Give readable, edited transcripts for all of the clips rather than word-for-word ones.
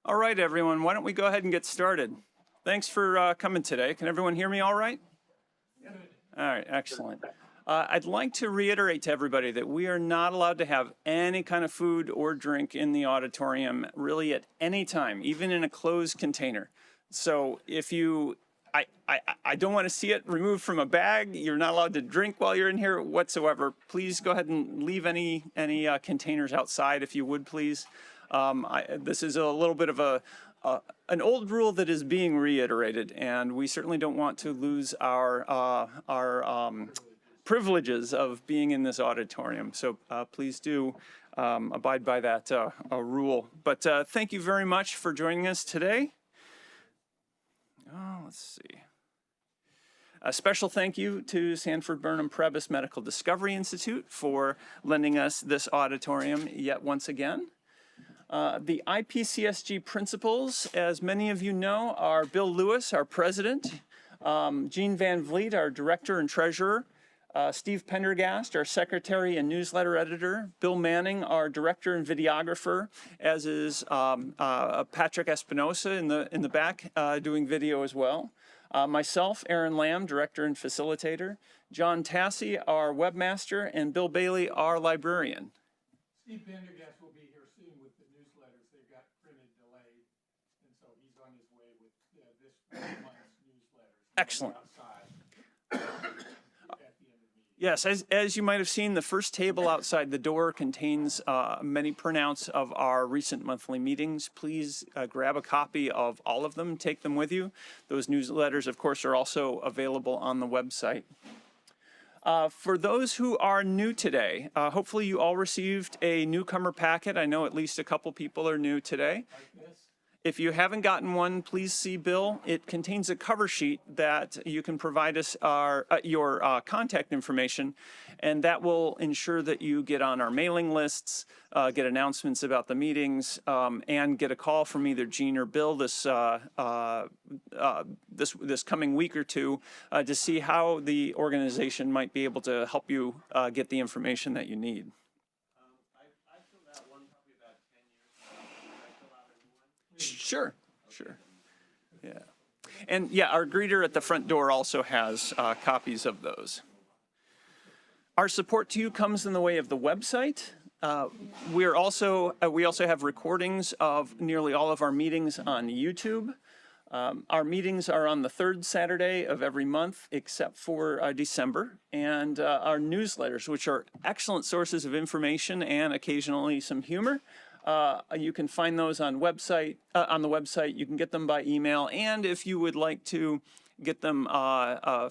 All right, everyone, why don't we go ahead and get started? Thanks for coming today. Can everyone hear me all right? All right, excellent. I'd like to reiterate to everybody that we are not allowed to have any kind of food or drink in the auditorium really at any time, even in a closed container. So if you, I don't want to see it removed from a bag. You're not allowed to drink while you're in here whatsoever. Please go ahead and leave any containers outside if you would, please. This is a little bit of an old rule that is being reiterated, and we certainly don't want to lose our privileges of being in this auditorium. So please do abide by that rule. But thank you very much for joining us today. Let's see. A special thank you to Sanford Burnham Prebys Medical Discovery Institute for lending us this auditorium yet once again. The IPCSG principals, as many of you know, are Bill Lewis, our president, Jean Van Vliet, our director and treasurer, Steve Pendergast, our secretary and newsletter editor, Bill Manning, our director and videographer, as is Patrick Espinosa in the back doing video as well. Myself, Aaron Lamb, director and facilitator, John Tassi, our webmaster, and Bill Bailey, our librarian. Steve Pendergast will be here soon with the newsletters. They've got printed delayed, and so he's on his way with this month's newsletters. Excellent. Outside. Yes, as you might have seen, the first table outside the door contains many printouts of our recent monthly meetings. Please grab a copy of all of them, take them with you. Those newsletters, of course, are also available on the website. For those who are new today, hopefully you all received a newcomer packet. I know at least a couple people are new today. If you haven't gotten one, please see Bill. It contains a cover sheet that you can provide us your contact information, and that will ensure that you get on our mailing lists, get announcements about the meetings, and get a call from either Jean or Bill this coming week or two to see how the organization might be able to help you get the information that you need. Sure. Yeah. And yeah, our greeter at the front door also has copies of those. Our support to you comes in the way of the website. We also have recordings of nearly all of our meetings on YouTube. Our meetings are on the third Saturday of every month except for December, and our newsletters, which are excellent sources of information and occasionally some humor. You can find those on the website. You can get them by email, and if you would like to get them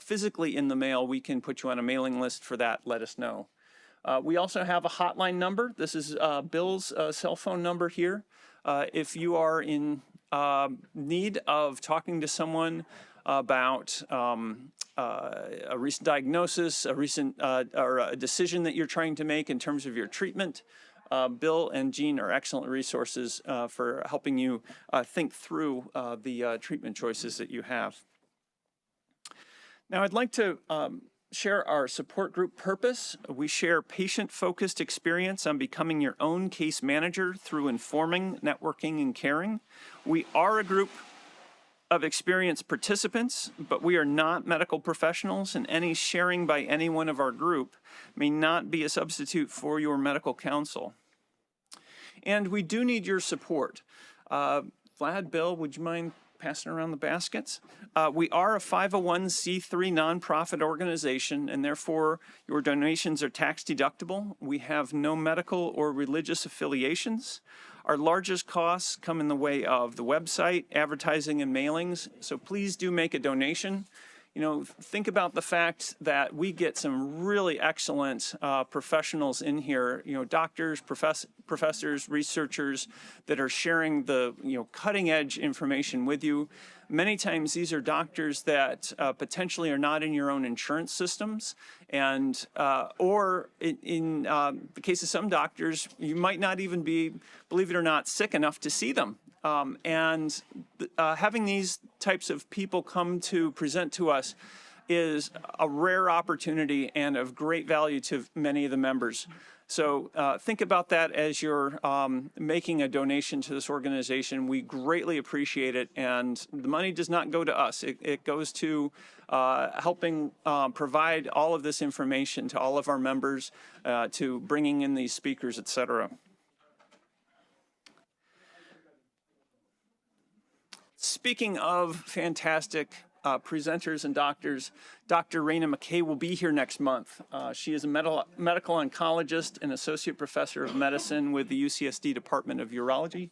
physically in the mail, we can put you on a mailing list for that. Let us know. We also have a hotline number. This is Bill's cell phone number here. If you are in need of talking to someone about a recent diagnosis, a recent or a decision that you're trying to make in terms of your treatment, Bill and Jean are excellent resources for helping you think through the treatment choices that you have. Now, I'd like to share our support group purpose. We share patient-focused experience on becoming your own case manager through informing, networking, and caring. We are a group of experienced participants, but we are not medical professionals, and any sharing by anyone of our group may not be a substitute for your medical counsel. And we do need your support. Vlad, Bill, would you mind passing around the baskets? We are a 501c3 nonprofit organization, and therefore your donations are tax deductible. We have no medical or religious affiliations. Our largest costs come in the way of the website, advertising, and mailings, so please do make a donation. You know, think about the fact that we get some really excellent professionals in here, you know, doctors, professors, researchers that are sharing the, you know, cutting edge information with you. Many times these are doctors that potentially are not in your own insurance systems, and or in the case of some doctors, you might not even be, believe it or not, sick enough to see them. Having these types of people come to present to us is a rare opportunity and of great value to many of the members. So think about that as you're making a donation to this organization. We greatly appreciate it, and the money does not go to us. It goes to helping provide all of this information to all of our members, to bringing in these speakers, et cetera. Speaking of fantastic presenters and doctors, Dr. Raina McKay will be here next month. She is a medical oncologist and associate professor of medicine with the UCSD Department of Urology.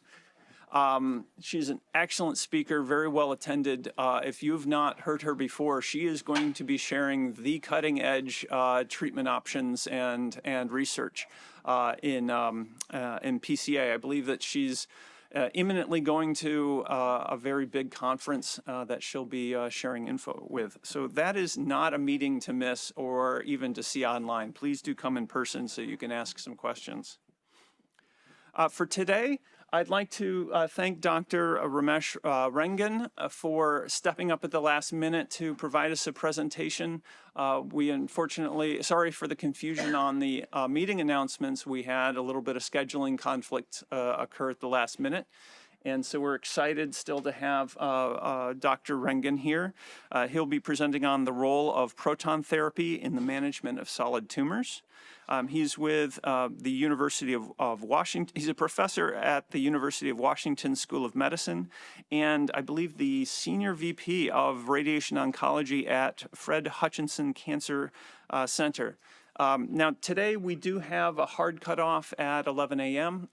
She's an excellent speaker, very well attended. If you've not heard her before, she is going to be sharing the cutting edge treatment options and research in PCA. I believe that she's imminently going to a very big conference that she'll be sharing info with. So that is not a meeting to miss or even to see online. Please do come in person so you can ask some questions. For today, I'd like to thank Dr. Ramesh Rengan for stepping up at the last minute to provide us a presentation. We unfortunately, sorry for the confusion on the meeting announcements. We had a little bit of scheduling conflict occur at the last minute. And so we're excited still to have Dr. Rengan here. He'll be presenting on the role of proton therapy in the management of solid tumors. He's with the University of Washington. He's a professor at the University of Washington School of Medicine, and I believe the senior VP of radiation oncology at Fred Hutchinson Cancer Center. Now, today we do have a hard cutoff at 11 a.m.,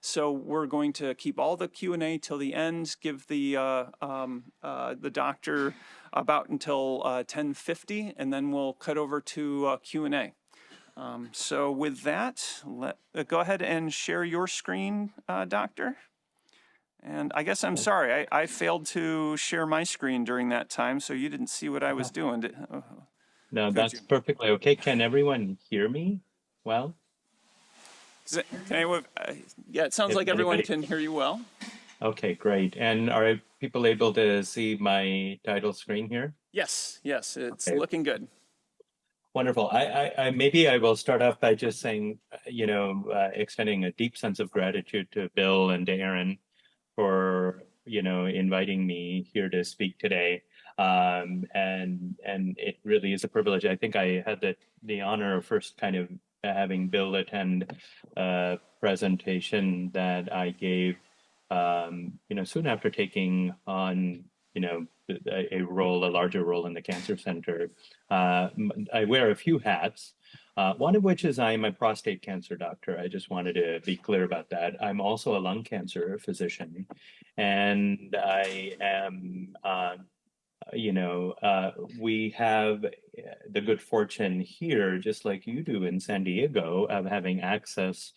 so we're going to keep all the Q&A till the end, give the doctor about until 10:50, and then we'll cut over to Q&A. So with that, go ahead and share your screen, Doctor. And I guess I'm sorry, I failed to share my screen during that time, so you didn't see what I was doing. No, that's perfectly okay. Can everyone hear me well? Yeah, it sounds like everyone can hear you well. Okay, great. And are people able to see my title screen here? Yes, it's looking good. Wonderful. I maybe I will start off by just saying, extending a deep sense of gratitude to Bill and to Aaron for, inviting me here to speak today. And it really is a privilege. I think I had the honor of first kind of having Bill attend a presentation that I gave, soon after taking on, a larger role in the cancer center. I wear a few hats, one of which is I'm a prostate cancer doctor. I just wanted to be clear about that. I'm also a lung cancer physician, and I am, we have the good fortune here, just like you do in San Diego, of having access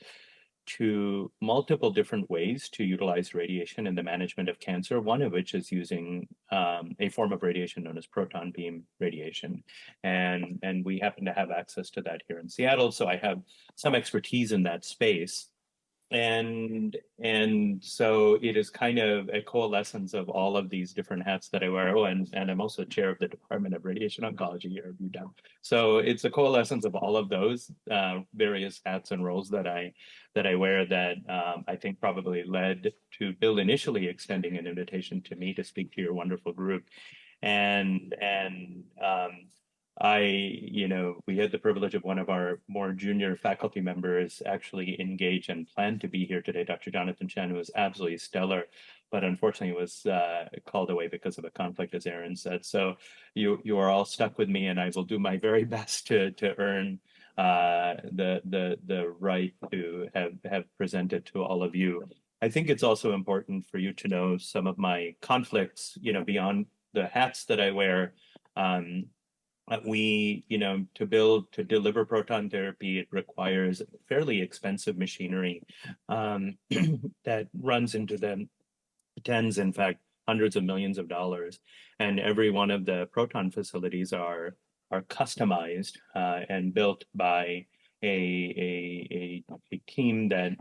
to multiple different ways to utilize radiation in the management of cancer, one of which is using a form of radiation known as proton beam radiation. And we happen to have access to that here in Seattle, so I have some expertise in that space. And so it is kind of a coalescence of all of these different hats that I wear. Oh, and I'm also chair of the Department of Radiation Oncology here at UW. So it's a coalescence of all of those various hats and roles that I wear that I think probably led to Bill initially extending an invitation to me to speak to your wonderful group. We had the privilege of one of our more junior faculty members actually engage and plan to be here today, Dr. Jonathan Chen, who was absolutely stellar, but unfortunately was called away because of a conflict, as Aaron said. So you are all stuck with me, and I will do my very best to earn the right to have presented to all of you. I think it's also important for you to know some of my conflicts, beyond the hats that I wear. To deliver proton therapy, it requires fairly expensive machinery that runs into the tens, in fact, hundreds of millions of dollars. And every one of the proton facilities are customized and built by a team that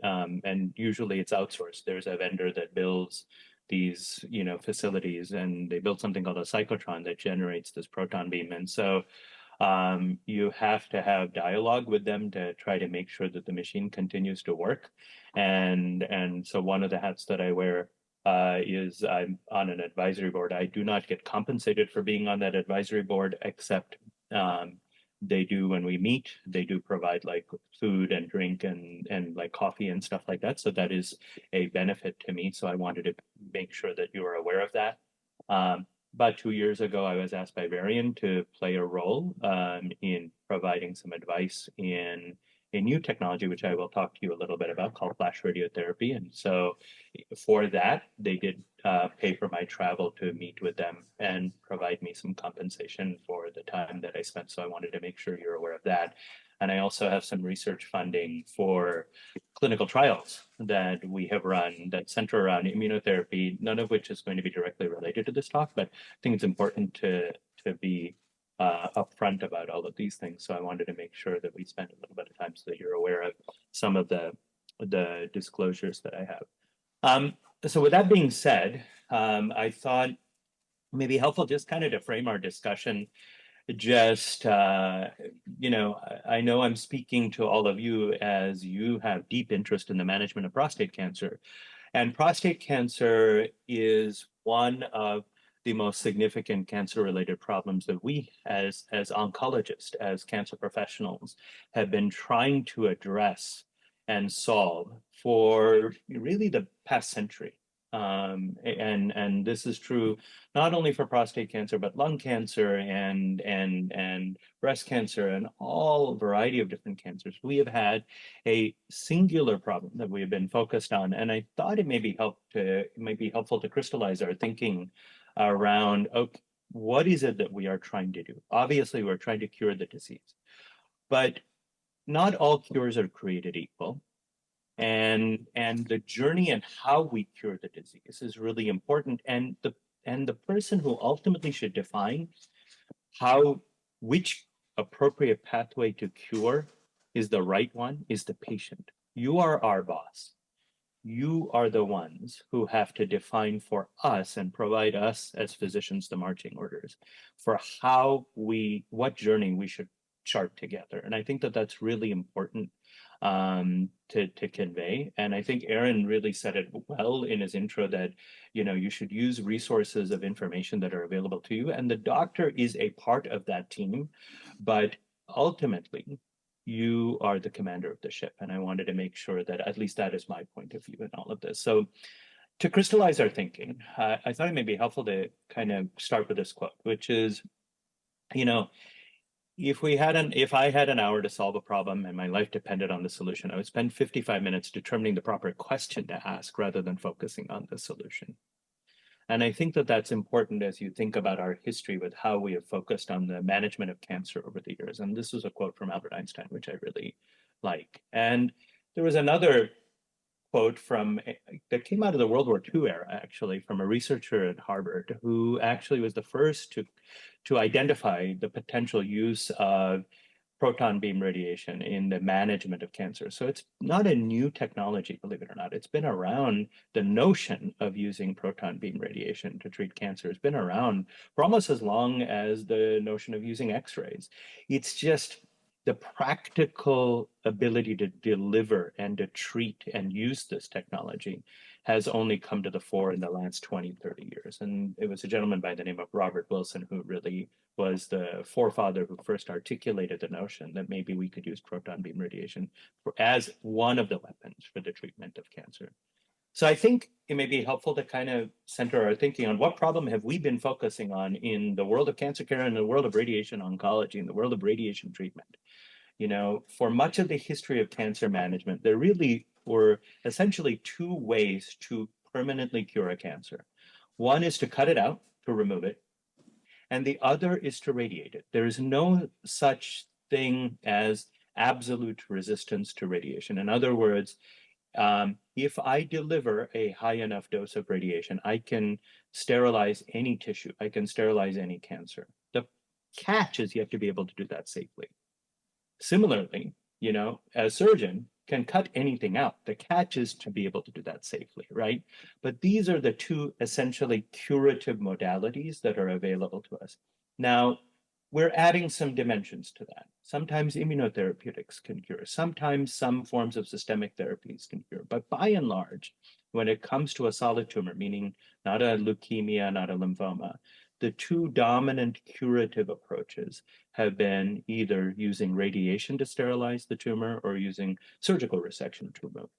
and usually it's outsourced. There's a vendor that builds these facilities, and they built something called a cyclotron that generates this proton beam. And so You have to have dialogue with them to try to make sure that the machine continues to work. And so one of the hats that I wear is I'm on an advisory board. I do not get compensated for being on that advisory board, except they do when we meet. They do provide like food and drink and like coffee and stuff like that. So that is a benefit to me. So I wanted to make sure that you are aware of that. About 2 years ago, I was asked by Varian to play a role in providing some advice in a new technology, which I will talk to you a little bit about, called flash radiotherapy. And so for that, they did pay for my travel to meet with them and provide me some compensation for the time that I spent. So I wanted to make sure you're aware of that. And I also have some research funding for clinical trials that we have run that center around immunotherapy, none of which is going to be directly related to this talk, but I think it's important to be upfront about all of these things. So I wanted to make sure that we spend a little bit of time so that you're aware of some of the disclosures that I have. So with that being said, I thought it may be helpful just kind of to frame our discussion. Just, you know, I know I'm speaking to all of you as you have deep interest in the management of prostate cancer. And prostate cancer is one of the most significant cancer-related problems that we as oncologists, as cancer professionals, have been trying to address and solve for really the past century. And this is true not only for prostate cancer, but lung cancer and breast cancer and all variety of different cancers. We have had a singular problem that we have been focused on, and I thought it may be helpful to crystallize our thinking around, okay, what is it that we are trying to do? Obviously, we're trying to cure the disease, but not all cures are created equal. And the journey and how we cure the disease is really important. And the person who ultimately should define which appropriate pathway to cure is the right one is the patient. You are our boss. You are the ones who have to define for us and provide us as physicians the marching orders for what journey we should chart together. And I think that that's really important to convey. And I think Aaron really said it well in his intro that, you know, you should use resources of information that are available to you. And the doctor is a part of that team, but ultimately, you are the commander of the ship. And I wanted to make sure that at least that is my point of view in all of this. So to crystallize our thinking, I thought it may be helpful to kind of start with this quote, which is, you know, if I had an hour to solve a problem and my life depended on the solution, I would spend 55 minutes determining the proper question to ask rather than focusing on the solution. And I think that that's important as you think about our history with how we have focused on the management of cancer over the years. And this is a quote from Albert Einstein, which I really like. And there was another quote that came out of the World War II era, actually, from a researcher at Harvard who actually was the first to identify the potential use of proton beam radiation in the management of cancer. So it's not a new technology, believe it or not. It's been around. The notion of using proton beam radiation to treat cancer has been around for almost as long as the notion of using X-rays. It's just the practical ability to deliver and to treat and use this technology has only come to the fore in the last 20, 30 years. And it was a gentleman by the name of Robert Wilson who really was the forefather who first articulated the notion that maybe we could use proton beam radiation as one of the weapons for the treatment of cancer. So I think it may be helpful to kind of center our thinking on what problem have we been focusing on in the world of cancer care, in the world of radiation oncology, in the world of radiation treatment. You know, for much of the history of cancer management, there really were essentially two ways to permanently cure a cancer. One is to cut it out, to remove it, and the other is to radiate it. There is no such thing as absolute resistance to radiation. In other words, if I deliver a high enough dose of radiation, I can sterilize any tissue. I can sterilize any cancer. The catch is you have to be able to do that safely. Similarly, you know, a surgeon can cut anything out. The catch is to be able to do that safely, right? But these are the two essentially curative modalities that are available to us. Now, we're adding some dimensions to that. Sometimes immunotherapeutics can cure. Sometimes some forms of systemic therapies can cure. But by and large, when it comes to a solid tumor, meaning not a leukemia, not a lymphoma, the two dominant curative approaches have been either using radiation to sterilize the tumor or using surgical resection to remove.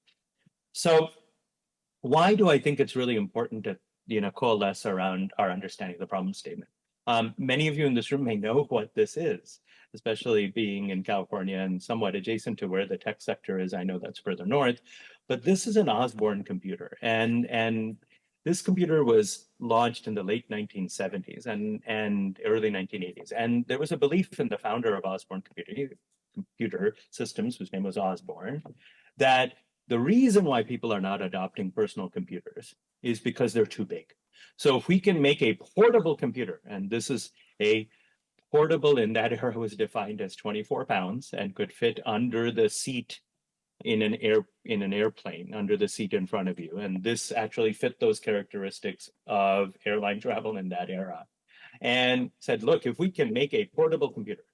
So why do I think it's really important to coalesce around our understanding of the problem statement? Many of you in this room may know what this is, especially being in California and somewhat adjacent to where the tech sector is. I know that's further north, but this is an Osborne computer. And this computer was launched in the late 1970s and early 1980s. And there was a belief in the founder of Osborne Computer Systems, whose name was Osborne, that the reason why people are not adopting personal computers is because they're too big. So if we can make a portable computer, and this is a portable in that era was defined as 24 pounds and could fit under the seat in an airplane, under the seat in front of you. And this actually fit those characteristics of airline travel in that era. And said, look, if we can make a portable computer,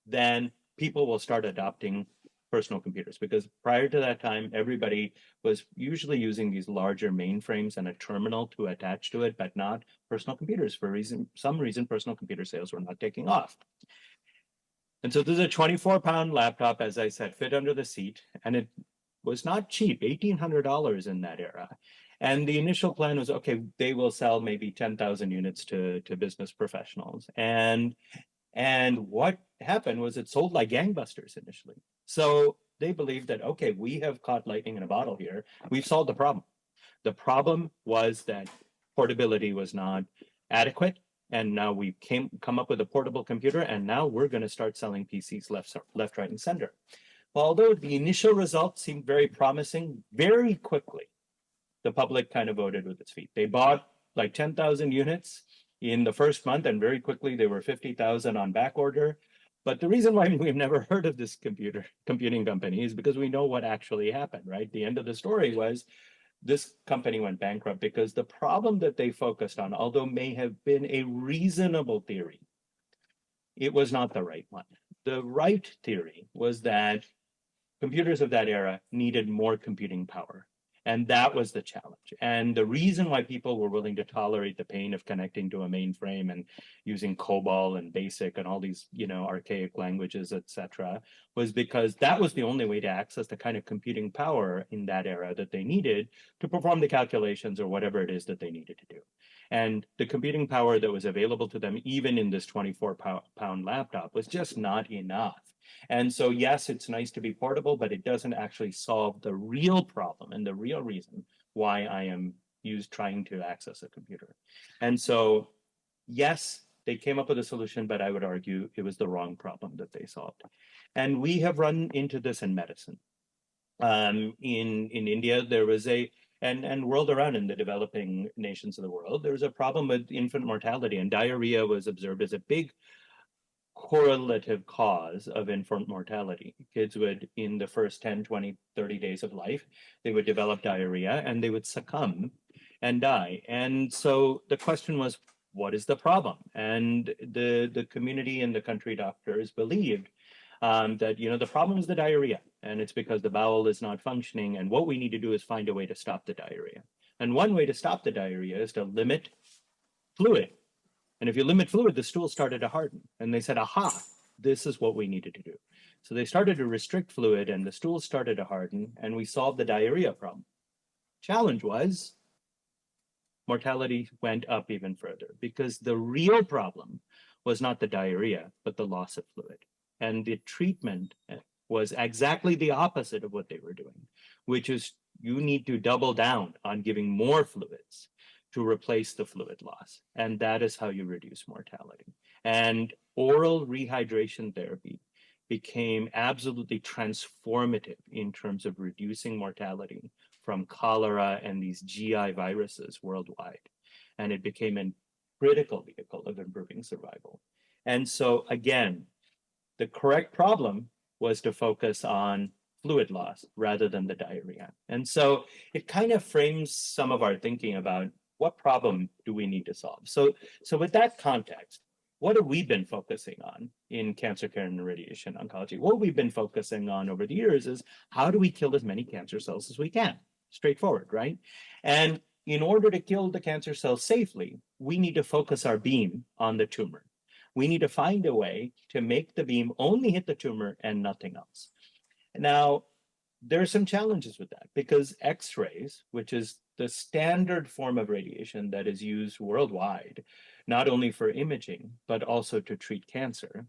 then people will start adopting personal computers, because prior to that time, everybody was usually using these larger mainframes and a terminal to attach to it, but not personal computers. For some reason, personal computer sales were not taking off. And so this is a 24-pound laptop, as I said, fit under the seat, and it was not cheap, $1,800 in that era. And the initial plan was, okay, they will sell maybe 10,000 units to business professionals. And what happened was it sold like gangbusters initially. So they believed that, okay, we have caught lightning in a bottle here. We've solved the problem. The problem was that portability was not adequate. And now we've come up with a portable computer, and now we're going to start selling PCs left, right, and center. Well, although the initial results seemed very promising, very quickly, the public kind of voted with its feet. They bought like 10,000 units in the first month, and very quickly there were 50,000 on back order. But the reason why we've never heard of this computing company is because we know what actually happened, right? The end of the story was this company went bankrupt because the problem that they focused on, although may have been a reasonable theory, it was not the right one. The right theory was that computers of that era needed more computing power. And that was the challenge. And the reason why people were willing to tolerate the pain of connecting to a mainframe and using COBOL and BASIC and all these, archaic languages, et cetera, was because that was the only way to access the kind of computing power in that era that they needed to perform the calculations or whatever it is that they needed to do. And the computing power that was available to them, even in this 24-pound laptop, was just not enough. And so, yes, it's nice to be portable, but it doesn't actually solve the real problem and the real reason why I am trying to access a computer. And so, yes, they came up with a solution, but I would argue it was the wrong problem that they solved. And we have run into this in medicine. In India, there was and world around in the developing nations of the world, there was a problem with infant mortality, and diarrhea was observed as a big correlative cause of infant mortality. Kids would, in the first 10, 20, 30 days of life, they would develop diarrhea and they would succumb and die. And so the question was, what is the problem? And the community and the country doctors believed that, the problem is the diarrhea, and it's because the bowel is not functioning. And what we need to do is find a way to stop the diarrhea. And one way to stop the diarrhea is to limit fluid. And if you limit fluid, the stool started to harden. And they said, aha, this is what we needed to do. So they started to restrict fluid and the stool started to harden, and we solved the diarrhea problem. Challenge was mortality went up even further, because the real problem was not the diarrhea, but the loss of fluid. And the treatment was exactly the opposite of what they were doing, which is you need to double down on giving more fluids to replace the fluid loss. And that is how you reduce mortality. And oral rehydration therapy became absolutely transformative in terms of reducing mortality from cholera and these GI viruses worldwide. And it became a critical vehicle of improving survival. And so again, the correct problem was to focus on fluid loss rather than the diarrhea. And so it kind of frames some of our thinking about what problem do we need to solve. So with that context, what have we been focusing on in cancer care and radiation oncology? What we've been focusing on over the years is how do we kill as many cancer cells as we can? Straightforward, right? And in order to kill the cancer cells safely, we need to focus our beam on the tumor. We need to find a way to make the beam only hit the tumor and nothing else. Now, there are some challenges with that because X-rays, which is the standard form of radiation that is used worldwide, not only for imaging, but also to treat cancer,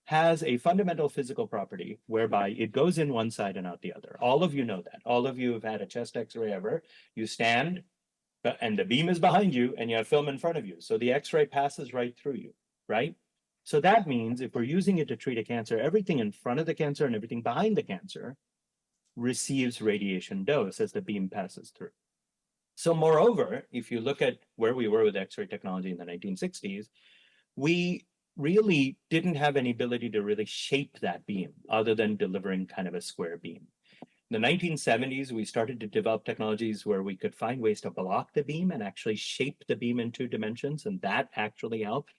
has a fundamental physical property whereby it goes in one side and out the other. All of you know that. All of you have had a chest X-ray ever. You stand and the beam is behind you and you have film in front of you. So the X-ray passes right through you, right? So that means if we're using it to treat a cancer, everything in front of the cancer and everything behind the cancer receives radiation dose as the beam passes through. So moreover, if you look at where we were with X-ray technology in the 1960s, we really didn't have any ability to really shape that beam other than delivering kind of a square beam. In the 1970s, we started to develop technologies where we could find ways to block the beam and actually shape the beam in 2 dimensions, and that actually helped.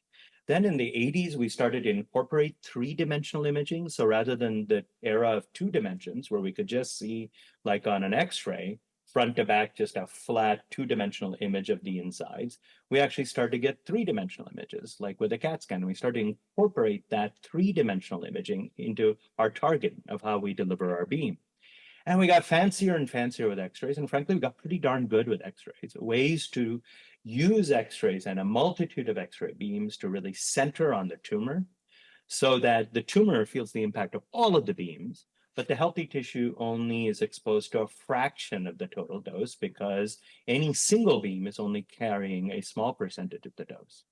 Then in the 80s, we started to incorporate 3-dimensional imaging. So rather than the era of 2 dimensions, where we could just see, like on an X-ray, front to back, just a flat 2-dimensional image of the insides, we actually started to get 3-dimensional images, like with a CAT scan. We started to incorporate that 3-dimensional imaging into our target of how we deliver our beam. And we got fancier and fancier with X-rays. And frankly, we got pretty darn good with X-rays, ways to use X-rays and a multitude of X-ray beams to really center on the tumor so that the tumor feels the impact of all of the beams, but the healthy tissue only is exposed to a fraction of the total dose because any single beam is only carrying a small percentage of the dose.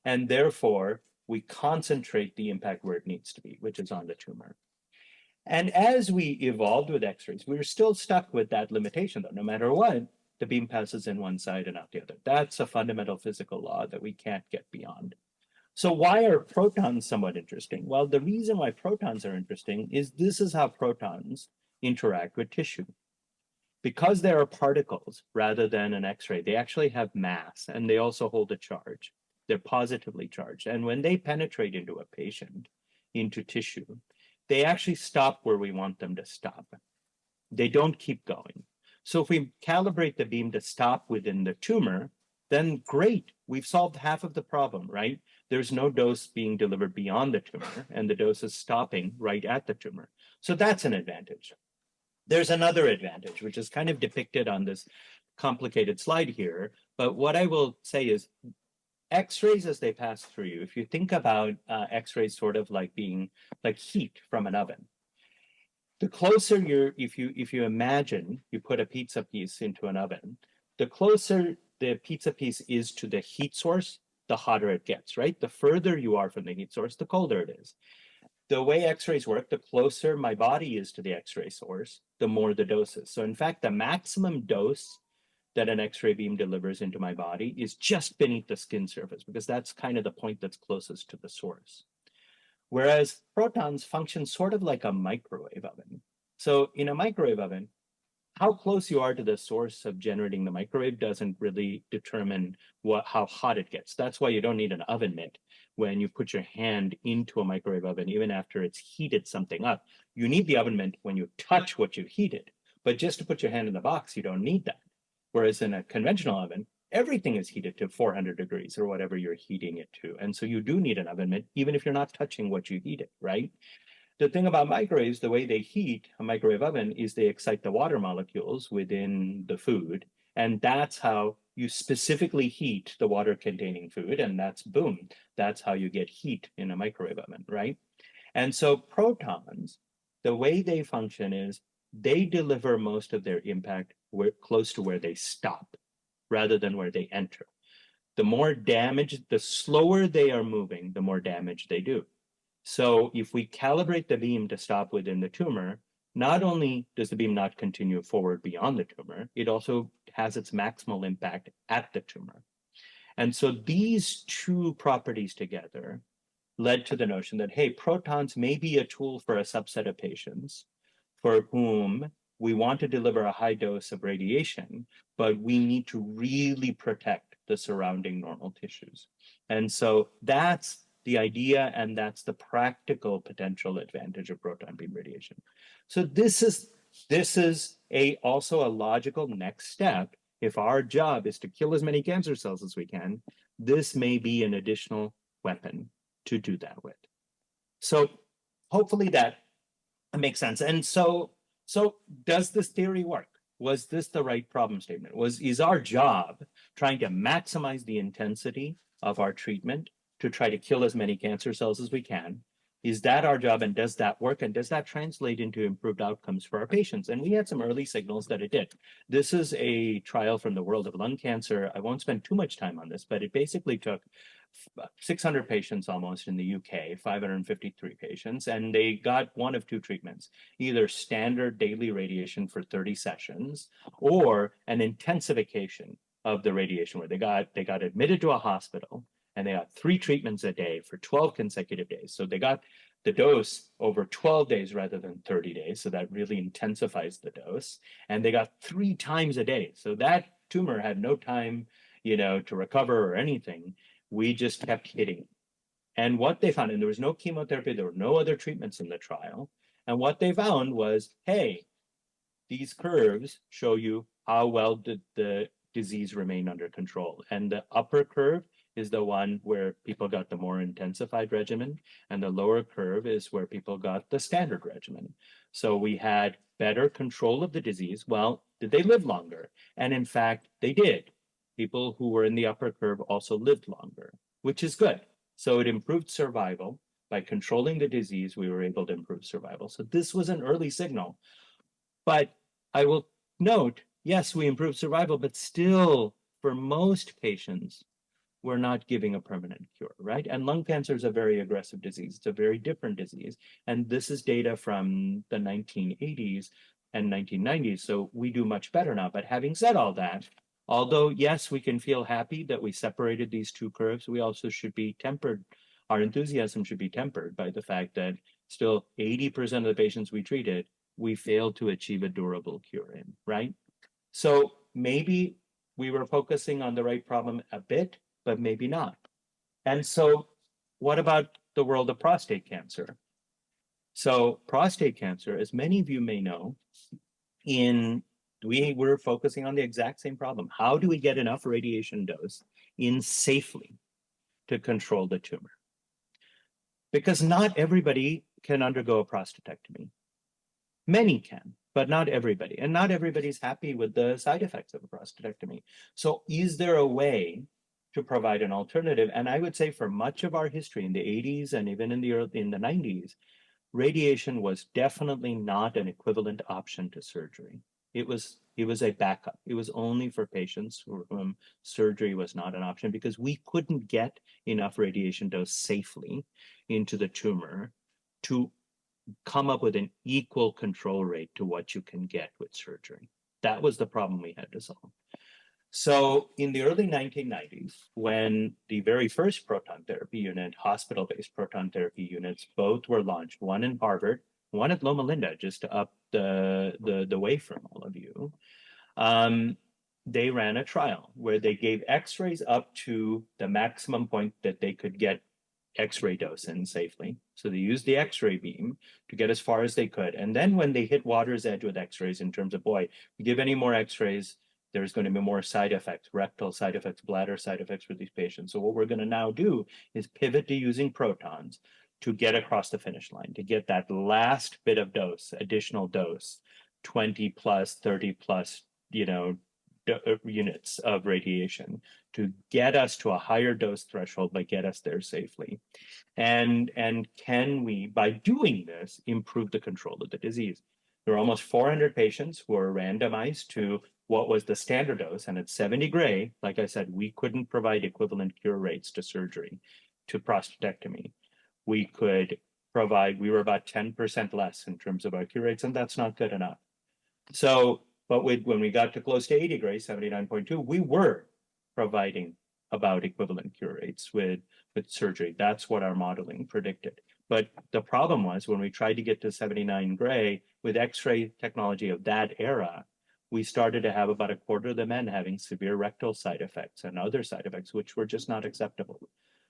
And therefore, we concentrate the impact where it needs to be, which is on the tumor. And as we evolved with X-rays, we were still stuck with that limitation, though. No matter what, the beam passes in one side and out the other. That's a fundamental physical law that we can't get beyond. So why are protons somewhat interesting? Well, the reason why protons are interesting is this is how protons interact with tissue. Because they are particles rather than an X-ray, they actually have mass and they also hold a charge. They're positively charged. And when they penetrate into a patient, into tissue, they actually stop where we want them to stop. They don't keep going. So if we calibrate the beam to stop within the tumor, then great, we've solved half of the problem, right? There's no dose being delivered beyond the tumor, and the dose is stopping right at the tumor. So that's an advantage. There's another advantage, which is kind of depicted on this complicated slide here. But what I will say is X-rays as they pass through you, if you think about X-rays sort of like being like heat from an oven, the closer if you imagine you put a pizza piece into an oven, the closer the pizza piece is to the heat source, the hotter it gets, right? The further you are from the heat source, the colder it is. The way X-rays work, the closer my body is to the X-ray source, the more the dose is. So in fact, the maximum dose that an X-ray beam delivers into my body is just beneath the skin surface, because that's kind of the point that's closest to the source. Whereas protons function sort of like a microwave oven. So in a microwave oven, how close you are to the source of generating the microwave doesn't really determine how hot it gets. That's why you don't need an oven mitt when you put your hand into a microwave oven, even after it's heated something up. You need the oven mitt when you touch what you heated. But just to put your hand in the box, you don't need that. Whereas in a conventional oven, everything is heated to 400 degrees or whatever you're heating it to. And so you do need an oven mitt, even if you're not touching what you heated, right? The thing about microwaves, the way they heat a microwave oven is they excite the water molecules within the food. And that's how you specifically heat the water containing food. And that's boom, that's how you get heat in a microwave oven, right? And so protons, the way they function is they deliver most of their impact close to where they stop rather than where they enter. The more damage, the slower they are moving, the more damage they do. So if we calibrate the beam to stop within the tumor, not only does the beam not continue forward beyond the tumor, it also has its maximal impact at the tumor. And so these two properties together led to the notion that, hey, protons may be a tool for a subset of patients for whom we want to deliver a high dose of radiation, but we need to really protect the surrounding normal tissues. And so that's the idea, and that's the practical potential advantage of proton beam radiation. So this is also a logical next step. If our job is to kill as many cancer cells as we can, this may be an additional weapon to do that with. So hopefully that makes sense. And so does this theory work? Was this the right problem statement? Is our job trying to maximize the intensity of our treatment to try to kill as many cancer cells as we can? Is that our job, and does that work? And does that translate into improved outcomes for our patients? And we had some early signals that it did. This is a trial from the world of lung cancer. I won't spend too much time on this, but it basically took 600 patients almost in the UK, 553 patients, and they got one of two treatments, either standard daily radiation for 30 sessions or an intensification of the radiation where they got admitted to a hospital and they got 3 treatments a day for 12 consecutive days. So they got the dose over 12 days rather than 30 days. So that really intensifies the dose. And they got 3 times a day. So that tumor had no time, to recover or anything. We just kept hitting. And what they found, and there was no chemotherapy, there were no other treatments in the trial. And what they found was, hey, these curves show you how well did the disease remain under control. And the upper curve is the one where people got the more intensified regimen, and the lower curve is where people got the standard regimen. So we had better control of the disease. Well, did they live longer? And in fact, they did. People who were in the upper curve also lived longer, which is good. So it improved survival. By controlling the disease, we were able to improve survival. So this was an early signal. But I will note, yes, we improved survival, but still, for most patients, we're not giving a permanent cure, right? And lung cancer is a very aggressive disease. It's a very different disease. And this is data from the 1980s and 1990s. So we do much better now. But having said all that, although, yes, we can feel happy that we separated these two curves, we also should be tempered. Our enthusiasm should be tempered by the fact that still 80% of the patients we treated, we failed to achieve a durable cure in, right? So maybe we were focusing on the right problem a bit, but maybe not. And so what about the world of prostate cancer? So prostate cancer, as many of you may know, we were focusing on the exact same problem. How do we get enough radiation dose in safely to control the tumor? Because not everybody can undergo a prostatectomy. Many can, but not everybody. And not everybody's happy with the side effects of a prostatectomy. So is there a way to provide an alternative? And I would say for much of our history in the 80s and even in the 90s, radiation was definitely not an equivalent option to surgery. It was a backup. It was only for patients for whom surgery was not an option because we couldn't get enough radiation dose safely into the tumor to come up with an equal control rate to what you can get with surgery. That was the problem we had to solve. So in the early 1990s, when the very first proton therapy unit, hospital-based proton therapy units, both were launched, one in Harvard, one at Loma Linda, just up the way from all of you, they ran a trial where they gave x-rays up to the maximum point that they could get x-ray dose in safely. So they used the x-ray beam to get as far as they could. And then when they hit water's edge with x-rays in terms of, boy, if we give any more x-rays, there's going to be more side effects, rectal side effects, bladder side effects for these patients. So what we're going to now do is pivot to using protons to get across the finish line, to get that last bit of dose, additional dose, 20 plus, 30 plus, units of radiation to get us to a higher dose threshold, but get us there safely. And can we, by doing this, improve the control of the disease? There are almost 400 patients who are randomized to what was the standard dose, and at 70 gray, like I said, we couldn't provide equivalent cure rates to surgery, to prostatectomy. We were about 10% less in terms of our cure rates, and that's not good enough. So, but when we got to close to 80 gray, 79.2, we were providing about equivalent cure rates with surgery. That's what our modeling predicted. But the problem was when we tried to get to 79 gray with X-ray technology of that era, we started to have about a quarter of the men having severe rectal side effects and other side effects, which were just not acceptable.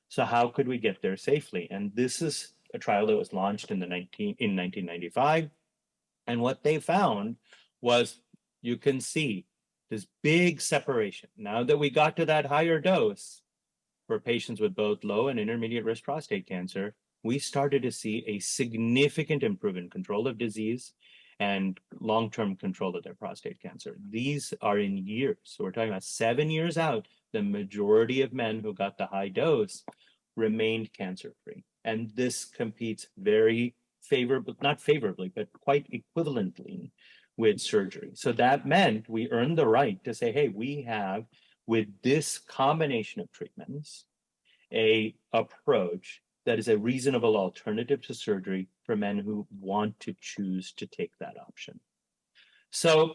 So how could we get there safely? And this is a trial that was launched in 1995. And what they found was, you can see this big separation. Now that we got to that higher dose for patients with both low and intermediate risk prostate cancer, we started to see a significant improvement in control of disease and long-term control of their prostate cancer. These are in years. So we're talking about 7 years out, the majority of men who got the high dose remained cancer-free. And this competes very favorably, not favorably, but quite equivalently with surgery. So that meant we earned the right to say, hey, we have, with this combination of treatments, a approach that is a reasonable alternative to surgery for men who want to choose to take that option. So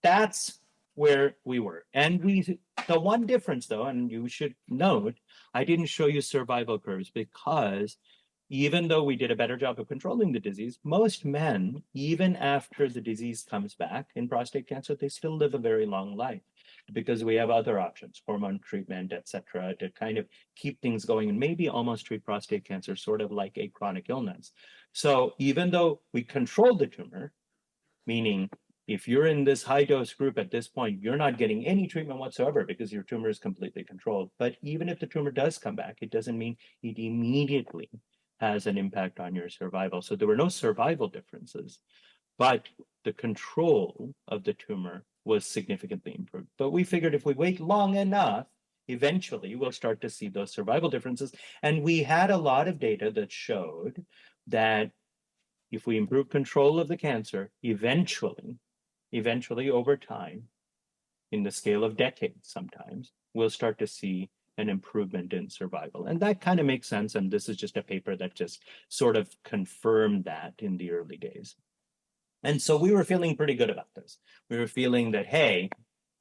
that's where we were. And the one difference though, and you should note, I didn't show you survival curves because even though we did a better job of controlling the disease, most men, even after the disease comes back in prostate cancer, they still live a very long life because we have other options, hormone treatment, et cetera, to kind of keep things going and maybe almost treat prostate cancer sort of like a chronic illness. So even though we control the tumor, meaning if you're in this high dose group at this point, you're not getting any treatment whatsoever because your tumor is completely controlled. But even if the tumor does come back, it doesn't mean it immediately has an impact on your survival. So there were no survival differences, but the control of the tumor was significantly improved. But we figured if we wait long enough, eventually we'll start to see those survival differences. And we had a lot of data that showed that if we improve control of the cancer, eventually over time, in the scale of decades sometimes, we'll start to see an improvement in survival. And that kind of makes sense. And this is just a paper that just sort of confirmed that in the early days. And so we were feeling pretty good about this. We were feeling that, hey,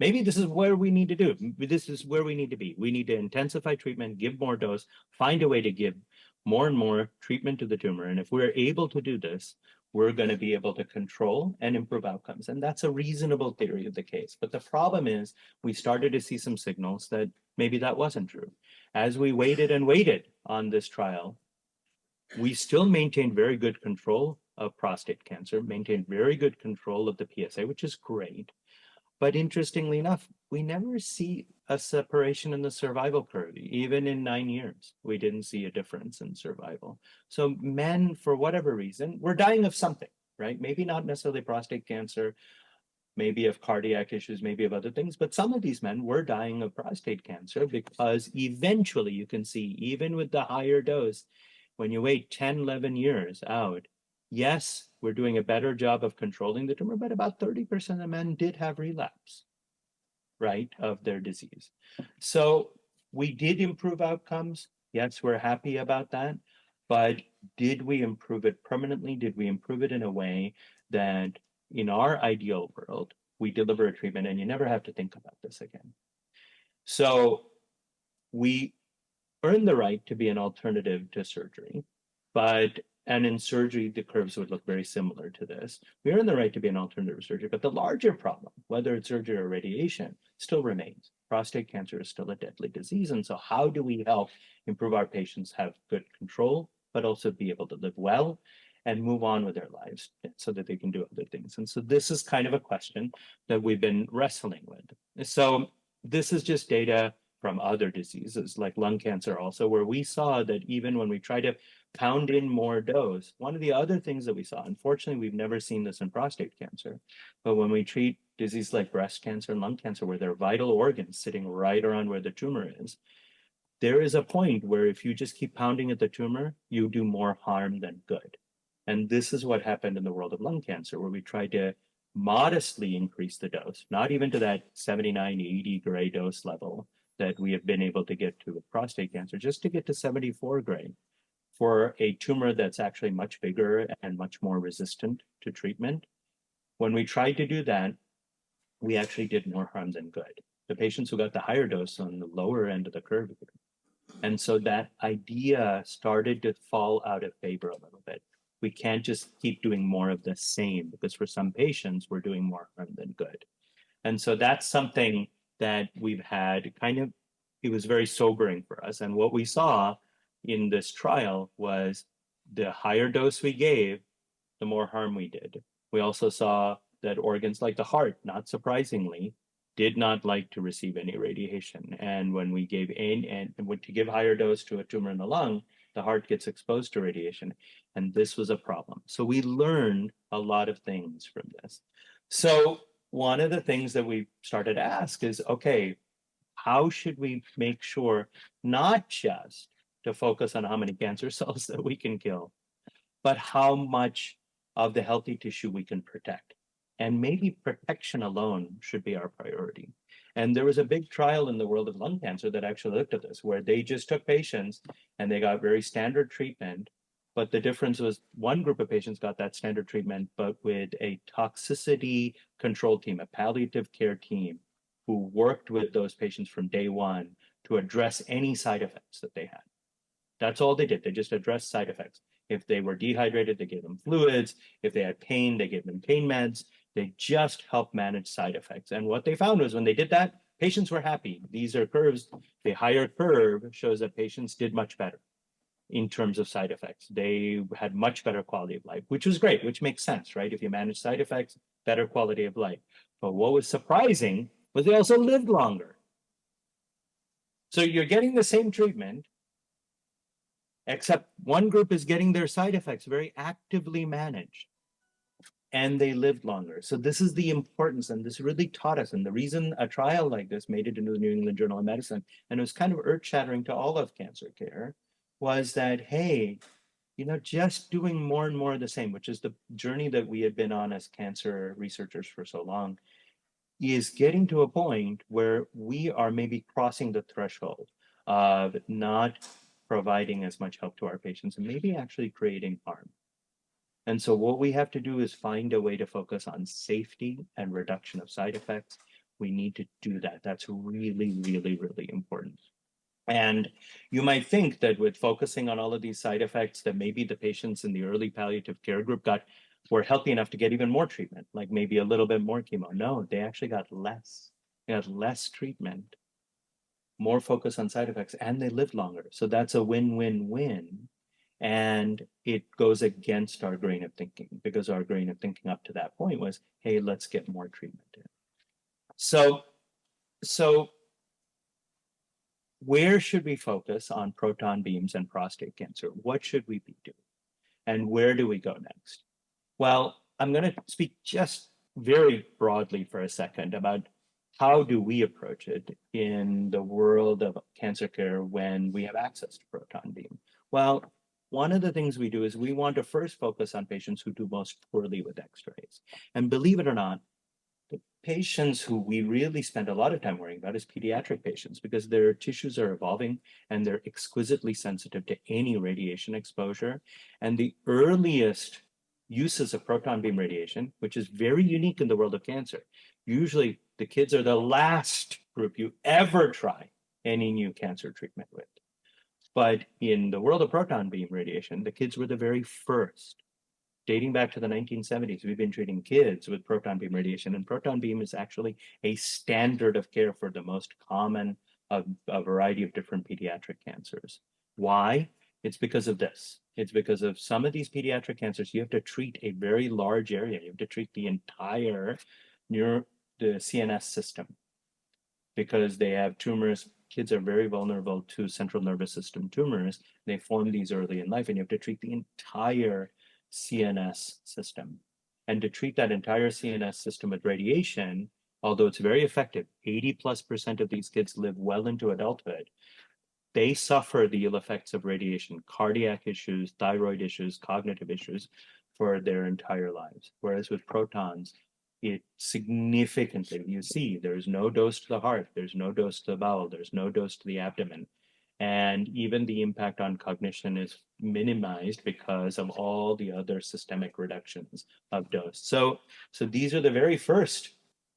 maybe this is where we need to do. This is where we need to be. We need to intensify treatment, give more dose, find a way to give more and more treatment to the tumor. And if we're able to do this, we're going to be able to control and improve outcomes. And that's a reasonable theory of the case. But the problem is we started to see some signals that maybe that wasn't true. As we waited and waited on this trial, we still maintained very good control of prostate cancer, maintained very good control of the PSA, which is great. But interestingly enough, we never see a separation in the survival curve. Even in 9 years, we didn't see a difference in survival. So men, for whatever reason, were dying of something, right? Maybe not necessarily prostate cancer, maybe of cardiac issues, maybe of other things, but some of these men were dying of prostate cancer because eventually you can see, even with the higher dose, when you wait 10, 11 years out, yes, we're doing a better job of controlling the tumor, but about 30% of men did have relapse, right, of their disease. So we did improve outcomes. Yes, we're happy about that. But did we improve it permanently? Did we improve it in a way that in our ideal world, we deliver a treatment and you never have to think about this again? So we earned the right to be an alternative to surgery, and in surgery, the curves would look very similar to this. We earn the right to be an alternative to surgery, but the larger problem, whether it's surgery or radiation, still remains. Prostate cancer is still a deadly disease. And so how do we help improve our patients have good control, but also be able to live well and move on with their lives so that they can do other things? And so this is kind of a question that we've been wrestling with. So this is just data from other diseases like lung cancer also, where we saw that even when we try to pound in more dose, one of the other things that we saw, unfortunately, we've never seen this in prostate cancer, but when we treat disease like breast cancer and lung cancer, where there are vital organs sitting right around where the tumor is, there is a point where if you just keep pounding at the tumor, you do more harm than good. And this is what happened in the world of lung cancer, where we tried to modestly increase the dose, not even to that 79, 80 gray dose level that we have been able to get to with prostate cancer, just to get to 74 gray for a tumor that's actually much bigger and much more resistant to treatment. When we tried to do that, we actually did more harm than good. The patients who got the higher dose on the lower end of the curve. And so that idea started to fall out of favor a little bit. We can't just keep doing more of the same, because for some patients, we're doing more harm than good. And so that's something that we've had kind of it was very sobering for us. And what we saw in this trial was the higher dose we gave, the more harm we did. We also saw that organs like the heart, not surprisingly, did not like to receive any radiation. And when we gave to give higher dose to a tumor in the lung, the heart gets exposed to radiation. And this was a problem. So we learned a lot of things from this. So one of the things that we started to ask is, okay, how should we make sure not just to focus on how many cancer cells that we can kill, but how much of the healthy tissue we can protect? And maybe protection alone should be our priority. And there was a big trial in the world of lung cancer that actually looked at this, where they just took patients and they got very standard treatment. But the difference was one group of patients got that standard treatment, but with a toxicity control team, a palliative care team, who worked with those patients from day one to address any side effects that they had. That's all they did. They just addressed side effects. If they were dehydrated, they gave them fluids. If they had pain, they gave them pain meds. They just helped manage side effects. And what they found was when they did that, patients were happy. These are curves. The higher curve shows that patients did much better in terms of side effects. They had much better quality of life, which was great, which makes sense, right? If you manage side effects, better quality of life. But what was surprising was they also lived longer. So you're getting the same treatment, except one group is getting their side effects very actively managed, and they lived longer. So this is the importance, and this really taught us. And the reason a trial like this made it into the New England Journal of Medicine, and it was kind of earth-shattering to all of cancer care, was that, hey, just doing more and more of the same, which is the journey that we had been on as cancer researchers for so long, is getting to a point where we are maybe crossing the threshold of not providing as much help to our patients and maybe actually creating harm. And so what we have to do is find a way to focus on safety and reduction of side effects. We need to do that. That's really, really, really important. And you might think that with focusing on all of these side effects, that maybe the patients in the early palliative care group were healthy enough to get even more treatment, like maybe a little bit more chemo. No, they actually got less. They got less treatment, more focus on side effects, and they lived longer. So that's a win-win-win. And it goes against our grain of thinking, because our grain of thinking up to that point was, hey, let's get more treatment in. So where should we focus on proton beams and prostate cancer? What should we be doing? And where do we go next? Well, I'm going to speak just very broadly for a second about how do we approach it in the world of cancer care when we have access to proton beam. Well, one of the things we do is we want to first focus on patients who do most poorly with X-rays. And believe it or not, the patients who we really spend a lot of time worrying about is pediatric patients, because their tissues are evolving and they're exquisitely sensitive to any radiation exposure. And the earliest uses of proton beam radiation, which is very unique in the world of cancer, usually the kids are the last group you ever try any new cancer treatment with. But in the world of proton beam radiation, the kids were the very first. Dating back to the 1970s, we've been treating kids with proton beam radiation, and proton beam is actually a standard of care for the most common of a variety of different pediatric cancers. Why? It's because of this. It's because of some of these pediatric cancers, you have to treat a very large area. You have to treat the entire the CNS system, because they have tumors. Kids are very vulnerable to central nervous system tumors. They form these early in life, and you have to treat the entire CNS system. And to treat that entire CNS system with radiation, although it's very effective, 80+% of these kids live well into adulthood, they suffer the ill effects of radiation, cardiac issues, thyroid issues, cognitive issues for their entire lives. Whereas with protons, it significantly, you see, there's no dose to the heart, there's no dose to the bowel, there's no dose to the abdomen. And even the impact on cognition is minimized because of all the other systemic reductions of dose. So these are the very first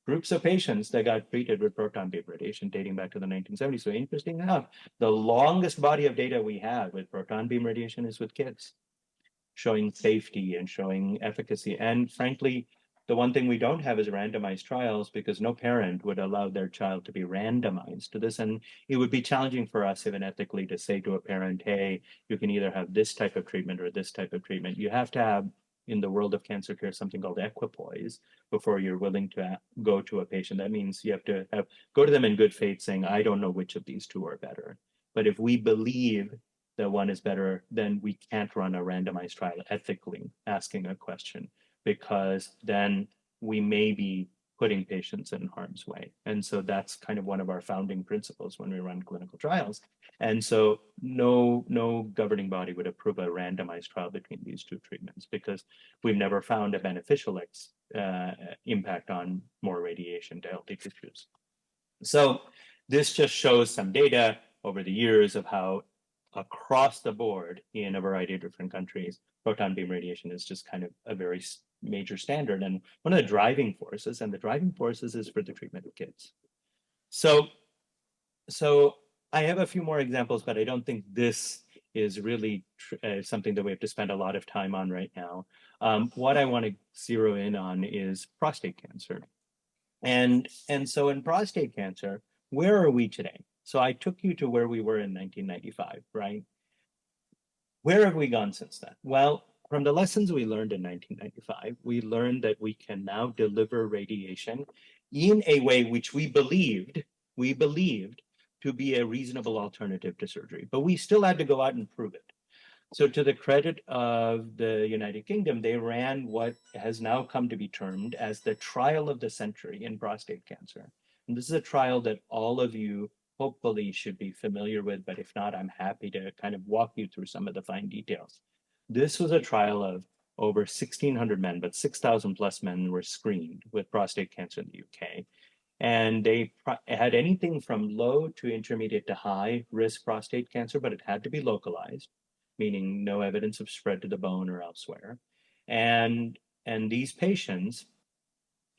groups of patients that got treated with proton beam radiation dating back to the 1970s. So interesting enough, the longest body of data we have with proton beam radiation is with kids, showing safety and showing efficacy. And frankly, The one thing we don't have is randomized trials because no parent would allow their child to be randomized to this. And it would be challenging for us even ethically to say to a parent, hey, you can either have this type of treatment or this type of treatment. You have to have, in the world of cancer care, something called equipoise before you're willing to go to a patient. That means you have to go to them in good faith saying, I don't know which of these two are better. But if we believe that one is better, then we can't run a randomized trial ethically asking a question, because then we may be putting patients in harm's way. And so that's kind of one of our founding principles when we run clinical trials. And so no governing body would approve a randomized trial between these two treatments because we've never found a beneficial impact on more radiation to healthy tissues. So this just shows some data over the years of how across the board in a variety of different countries, proton beam radiation is just kind of a very major standard and one of the driving forces, and the driving forces is for the treatment of kids. So I have a few more examples, but I don't think this is really something that we have to spend a lot of time on right now. What I want to zero in on is prostate cancer. And so in prostate cancer, where are we today? So I took you to where we were in 1995, right? Where have we gone since then? Well, from the lessons we learned in 1995, we learned that we can now deliver radiation in a way which we believed to be a reasonable alternative to surgery, but we still had to go out and prove it. So to the credit of the United Kingdom, they ran what has now come to be termed as the trial of the century in prostate cancer. And this is a trial that all of you hopefully should be familiar with, but if not, I'm happy to kind of walk you through some of the fine details. This was a trial of over 1,600 men, but 6,000 plus men were screened with prostate cancer in the UK. And they had anything from low to intermediate to high risk prostate cancer, but it had to be localized, meaning no evidence of spread to the bone or elsewhere. And these patients,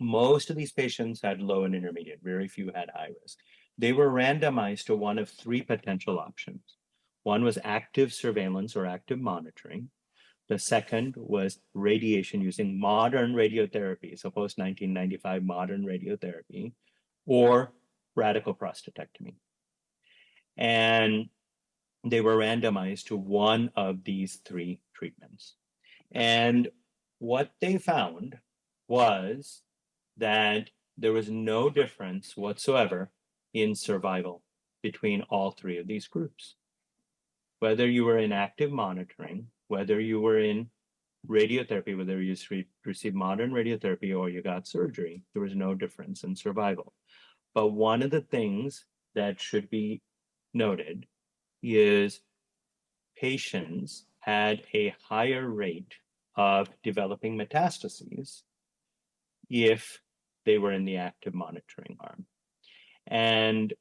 most of these patients had low and intermediate, very few had high risk. They were randomized to one of three potential options. One was active surveillance or active monitoring. The second was radiation using modern radiotherapy, so post-1995 modern radiotherapy, or radical prostatectomy. And they were randomized to one of these three treatments. And what they found was that there was no difference whatsoever in survival between all three of these groups. Whether you were in active monitoring, whether you were in radiotherapy, whether you received modern radiotherapy or you got surgery, there was no difference in survival. But one of the things that should be noted is patients had a higher rate of developing metastases if they were in the active monitoring arm. And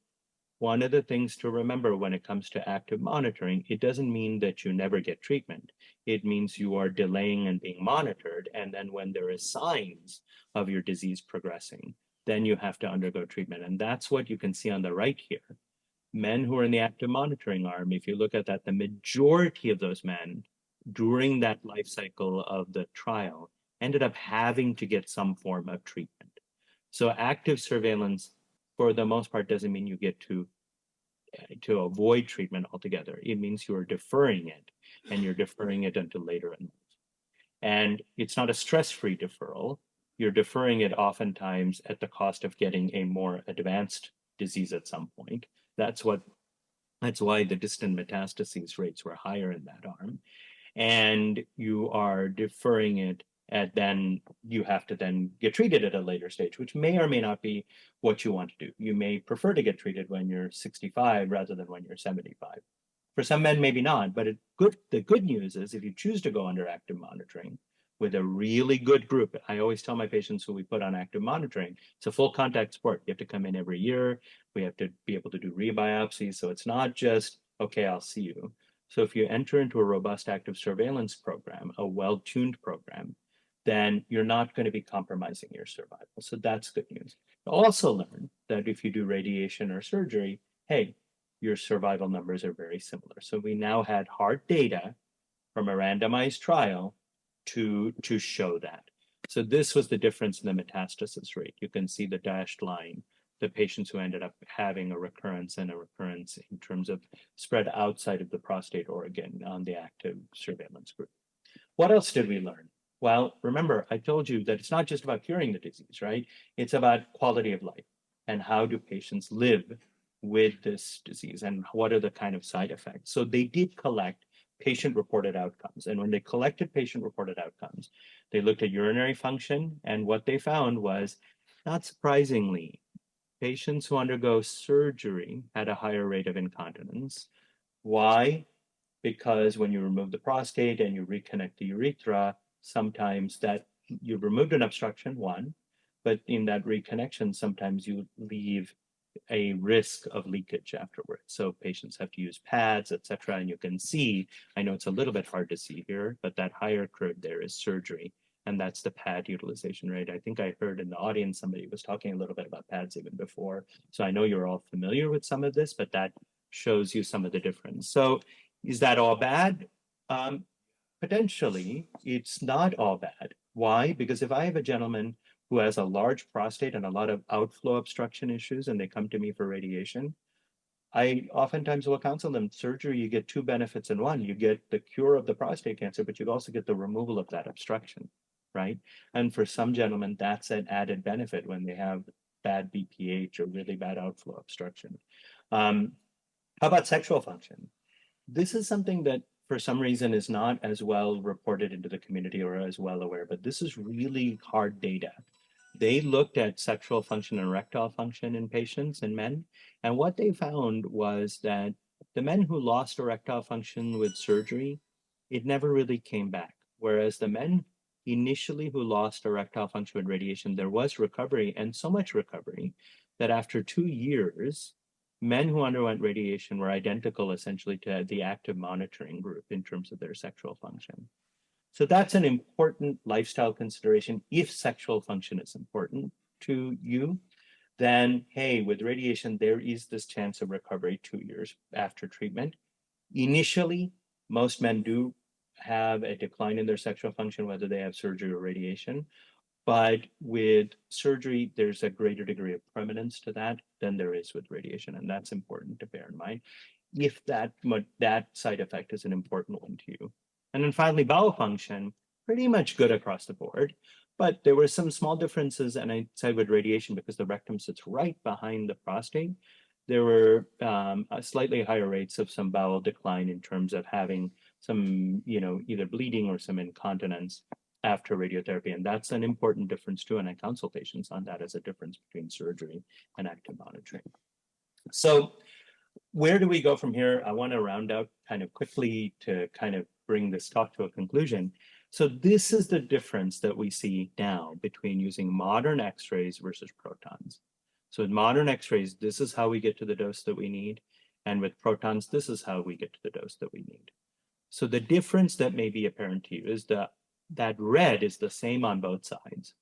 one of the things to remember when it comes to active monitoring, it doesn't mean that you never get treatment. It means you are delaying and being monitored. And then when there is signs of your disease progressing, then you have to undergo treatment. And that's what you can see on the right here. Men who are in the active monitoring arm, if you look at that, the majority of those men during that life cycle of the trial ended up having to get some form of treatment. So active surveillance, for the most part, doesn't mean you get to avoid treatment altogether. It means you are deferring it, and you're deferring it until later in life. And it's not a stress-free deferral. You're deferring it oftentimes at the cost of getting a more advanced disease at some point. That's why the distant metastases rates were higher in that arm. And you are deferring it, and then you have to then get treated at a later stage, which may or may not be what you want to do. You may prefer to get treated when you're 65 rather than when you're 75. For some men, maybe not, but the good news is if you choose to go under active monitoring with a really good group, I always tell my patients who we put on active monitoring, it's a full contact sport. You have to come in every year. We have to be able to do rebiopsies. So it's not just, okay, I'll see you. So if you enter into a robust active surveillance program, a well-tuned program, then you're not going to be compromising your survival. So that's good news. Also learn that if you do radiation or surgery, hey, your survival numbers are very similar. So we now had hard data from a randomized trial to show that. So this was the difference in the metastasis rate. You can see the dashed line, the patients who ended up having a recurrence and a recurrence in terms of spread outside of the prostate organ on the active surveillance group. What else did we learn? Well, remember, I told you that it's not just about curing the disease, right? It's about quality of life and how do patients live with this disease and what are the kind of side effects. So they did collect patient-reported outcomes. And when they collected patient-reported outcomes, they looked at urinary function, and what they found was, not surprisingly, patients who undergo surgery had a higher rate of incontinence. Why? Because when you remove the prostate and you reconnect the urethra, sometimes that you've removed an obstruction, one, but in that reconnection, sometimes you leave a risk of leakage afterwards. So patients have to use pads, et cetera. And you can see, I know it's a little bit hard to see here, but that higher curve there is surgery. And that's the pad utilization rate. I think I heard in the audience, somebody was talking a little bit about pads even before. So I know you're all familiar with some of this, but that shows you some of the difference. So is that all bad? Potentially, it's not all bad. Why? Because if I have a gentleman who has a large prostate and a lot of outflow obstruction issues, and they come to me for radiation, I oftentimes will counsel them, surgery, you get two benefits in one. You get the cure of the prostate cancer, but you also get the removal of that obstruction, right? And for some gentlemen, that's an added benefit when they have bad BPH or really bad outflow obstruction. How about sexual function? This is something that for some reason is not as well reported into the community or as well aware, but this is really hard data. They looked at sexual function and erectile function in patients and men. And what they found was that the men who lost erectile function with surgery, it never really came back. Whereas the men initially who lost erectile function with radiation, there was recovery, and so much recovery that after 2 years, men who underwent radiation were identical essentially to the active monitoring group in terms of their sexual function. So that's an important lifestyle consideration. If sexual function is important to you, then hey, with radiation, there is this chance of recovery 2 years after treatment. Initially, most men do have a decline in their sexual function, whether they have surgery or radiation. But with surgery, there's a greater degree of permanence to that than there is with radiation. And that's important to bear in mind if that side effect is an important one to you. And then finally, bowel function, pretty much good across the board. But there were some small differences, and I said with radiation, because the rectum sits right behind the prostate, there were slightly higher rates of some bowel decline in terms of having some, either bleeding or some incontinence after radiotherapy. And that's an important difference too. And I counsel patients on that as a difference between surgery and active monitoring. So where do we go from here? I want to round out kind of quickly to kind of bring this talk to a conclusion. So this is the difference that we see now between using modern X-rays versus protons. So with modern X-rays, this is how we get to the dose that we need. And with protons, this is how we get to the dose that we need. So the difference that may be apparent to you is that red is the same on both sides.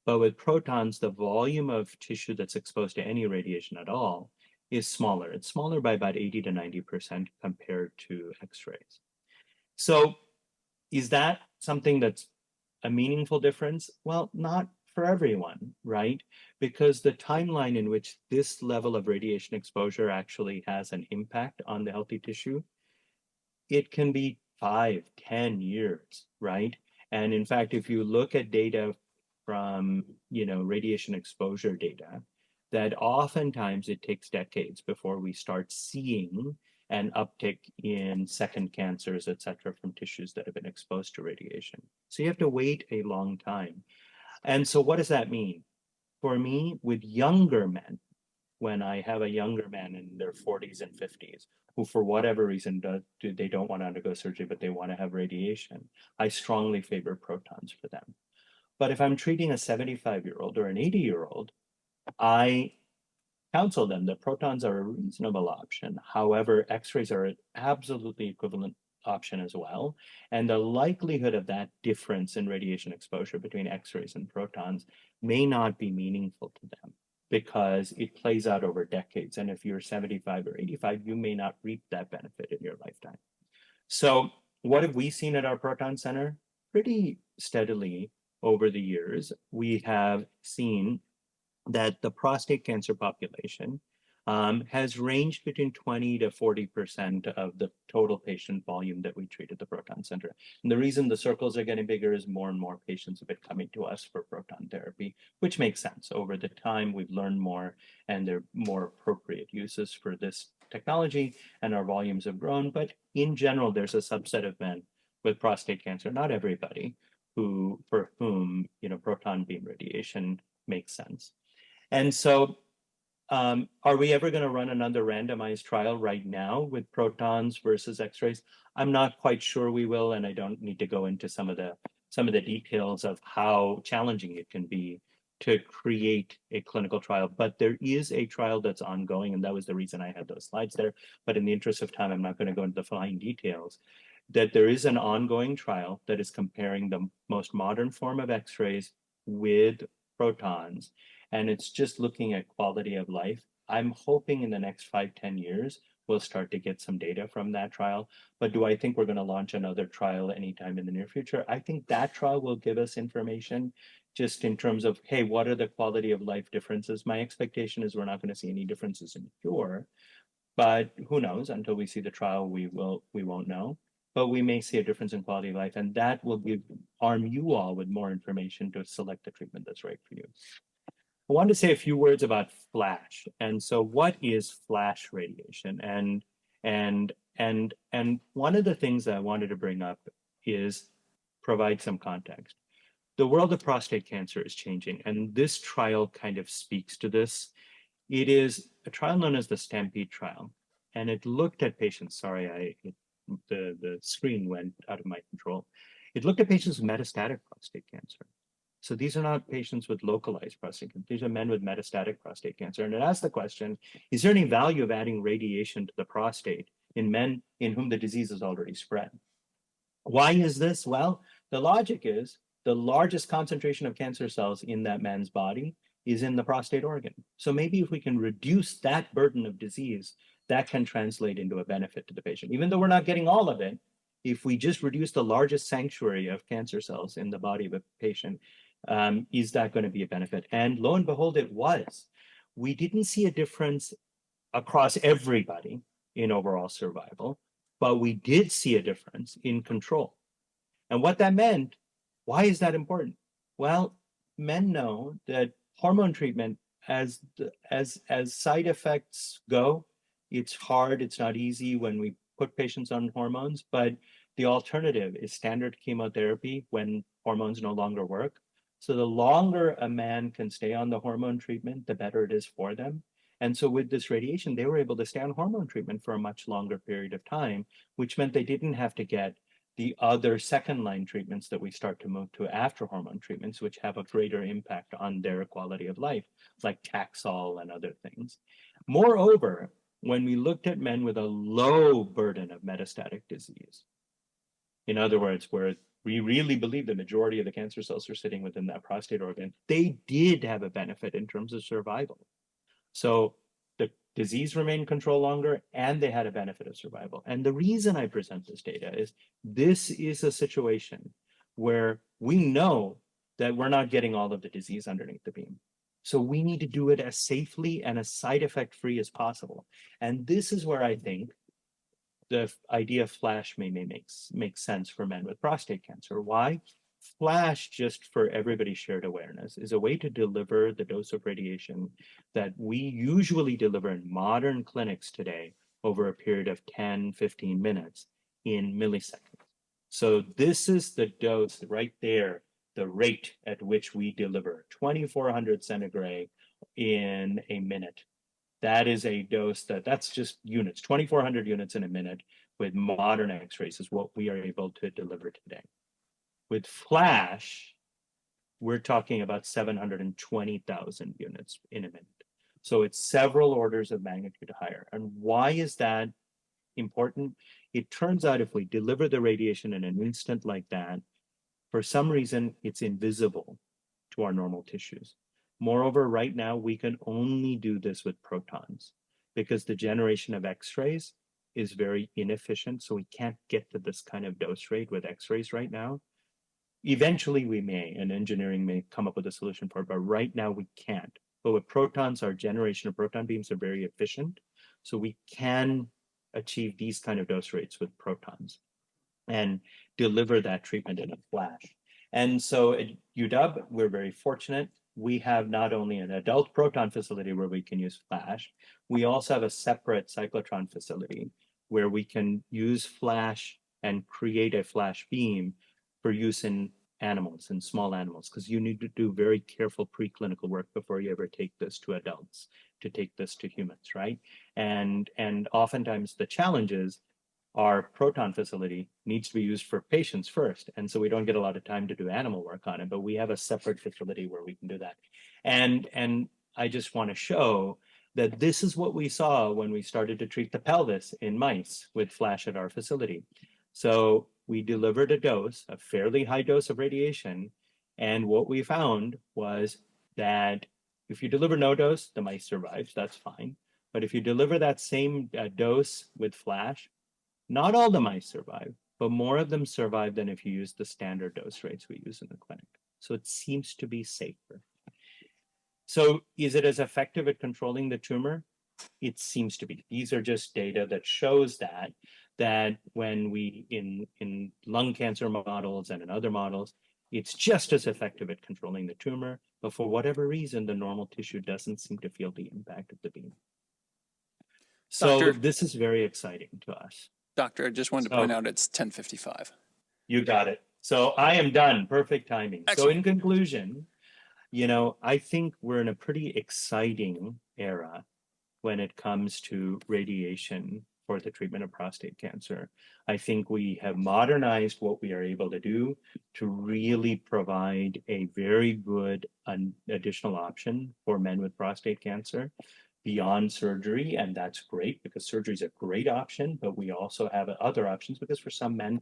But with protons, the volume of tissue that's exposed to any radiation at all is smaller. It's smaller by about 80 to 90% compared to X-rays. So is that something that's a meaningful difference? Well, not for everyone, right? Because the timeline in which this level of radiation exposure actually has an impact on the healthy tissue, it can be 5, 10 years, right? And in fact, if you look at data from, radiation exposure data, that oftentimes it takes decades before we start seeing an uptick in second cancers, et cetera, from tissues that have been exposed to radiation. So you have to wait a long time. And so what does that mean? For me, with younger men, when I have a younger man in their 40s and 50s, who for whatever reason they don't want to undergo surgery, but they want to have radiation, I strongly favor protons for them. But if I'm treating a 75-year-old or an 80-year-old, I counsel them that protons are a reasonable option. However, X-rays are an absolutely equivalent option as well. And the likelihood of that difference in radiation exposure between X-rays and protons may not be meaningful to them because it plays out over decades. And if you're 75 or 85, you may not reap that benefit in your lifetime. So what have we seen at our Proton Center? Pretty steadily over the years, we have seen that the prostate cancer population has ranged between 20 to 40% of the total patient volume that we treat at the Proton Center. And the reason the circles are getting bigger is more and more patients have been coming to us for proton therapy, which makes sense. Over the time, we've learned more and there are more appropriate uses for this technology, and our volumes have grown. But in general, there's a subset of men with prostate cancer, not everybody, for whom proton beam radiation makes sense. And so are we ever going to run another randomized trial right now with protons versus X-rays? I'm not quite sure we will, and I don't need to go into some of the details of how challenging it can be to create a clinical trial. But there is a trial that's ongoing, and that was the reason I had those slides there. But in the interest of time, I'm not going to go into the fine details. That there is an ongoing trial that is comparing the most modern form of X-rays with protons, and it's just looking at quality of life. I'm hoping in the next 5-10 years, we'll start to get some data from that trial. But do I think we're going to launch another trial anytime in the near future? I think that trial will give us information just in terms of, hey, what are the quality of life differences? My expectation is we're not going to see any differences in cure, but who knows? Until we see the trial, we won't know. But we may see a difference in quality of life, and that will arm you all with more information to select the treatment that's right for you. I wanted to say a few words about flash. And so what is flash radiation? And one of the things that I wanted to bring up is provide some context. The world of prostate cancer is changing, and this trial kind of speaks to this. It is a trial known as the Stampede trial, and it looked at patients, the screen went out of my control. It looked at patients with metastatic prostate cancer. So these are not patients with localized prostate cancer. These are men with metastatic prostate cancer. And it asks the question, is there any value of adding radiation to the prostate in men in whom the disease is already spread? Why is this? Well, the logic is the largest concentration of cancer cells in that man's body is in the prostate organ. So maybe if we can reduce that burden of disease, that can translate into a benefit to the patient. Even though we're not getting all of it, if we just reduce the largest sanctuary of cancer cells in the body of a patient, is that going to be a benefit? And lo and behold, it was. We didn't see a difference across everybody in overall survival, but we did see a difference in control. And what that meant, why is that important? Well, men know that hormone treatment, as side effects go, it's hard, it's not easy when we put patients on hormones, but the alternative is standard chemotherapy when hormones no longer work. So the longer a man can stay on the hormone treatment, the better it is for them. And so with this radiation, they were able to stay on hormone treatment for a much longer period of time, which meant they didn't have to get the other second-line treatments that we start to move to after hormone treatments, which have a greater impact on their quality of life, like Taxol and other things. Moreover, when we looked at men with a low burden of metastatic disease, in other words, where we really believe the majority of the cancer cells are sitting within that prostate organ, they did have a benefit in terms of survival. So the disease remained controlled longer and they had a benefit of survival. And the reason I present this data is this is a situation where we know that we're not getting all of the disease underneath the beam. So we need to do it as safely and as side effect free as possible. And this is where I think the idea of flash may make sense for men with prostate cancer. Why? Flash, just for everybody's shared awareness, is a way to deliver the dose of radiation that we usually deliver in modern clinics today over a period of 10, 15 minutes in milliseconds. So this is the dose right there, the rate at which we deliver 2400 centigrade in a minute. That is a dose that's just units, 2400 units in a minute with modern X-rays is what we are able to deliver today. With flash, we're talking about 720,000 units in a minute. So it's several orders of magnitude higher. And why is that important? It turns out if we deliver the radiation in an instant like that, for some reason, it's invisible to our normal tissues. Moreover, right now, we can only do this with protons because the generation of X-rays is very inefficient. So we can't get to this kind of dose rate with X-rays right now. eventually we may, and engineering may come up with a solution for it, but right now we can't. But with protons, our generation of proton beams are very efficient. So we can achieve these kind of dose rates with protons and deliver that treatment in a flash. And so at UW, we're very fortunate. We have not only an adult proton facility where we can use flash, we also have a separate cyclotron facility where we can use flash and create a flash beam for use in animals and small animals, because you need to do very careful preclinical work before you ever take this to adults, to take this to humans, right? And oftentimes the challenge is our proton facility needs to be used for patients first. And so we don't get a lot of time to do animal work on it, but we have a separate facility where we can do that. And I just want to show that this is what we saw when we started to treat the pelvis in mice with flash at our facility. So we delivered a dose, a fairly high dose of radiation. And what we found was that if you deliver no dose, the mice survive, that's fine. But if you deliver that same dose with flash, not all the mice survive, but more of them survive than if you use the standard dose rates we use in the clinic. So it seems to be safer. So is it as effective at controlling the tumor? It seems to be. These are just data that shows that when we, in lung cancer models and in other models, it's just as effective at controlling the tumor, but for whatever reason, the normal tissue doesn't seem to feel the impact of the beam. So this is very exciting to us. Doctor, I just wanted to point out it's 10:55. You got it. So I am done. Perfect timing. Excellent. So in conclusion, I think we're in a pretty exciting era when it comes to radiation for the treatment of prostate cancer. I think we have modernized what we are able to do to really provide a very good additional option for men with prostate cancer beyond surgery. And that's great because surgery is a great option, but we also have other options because for some men,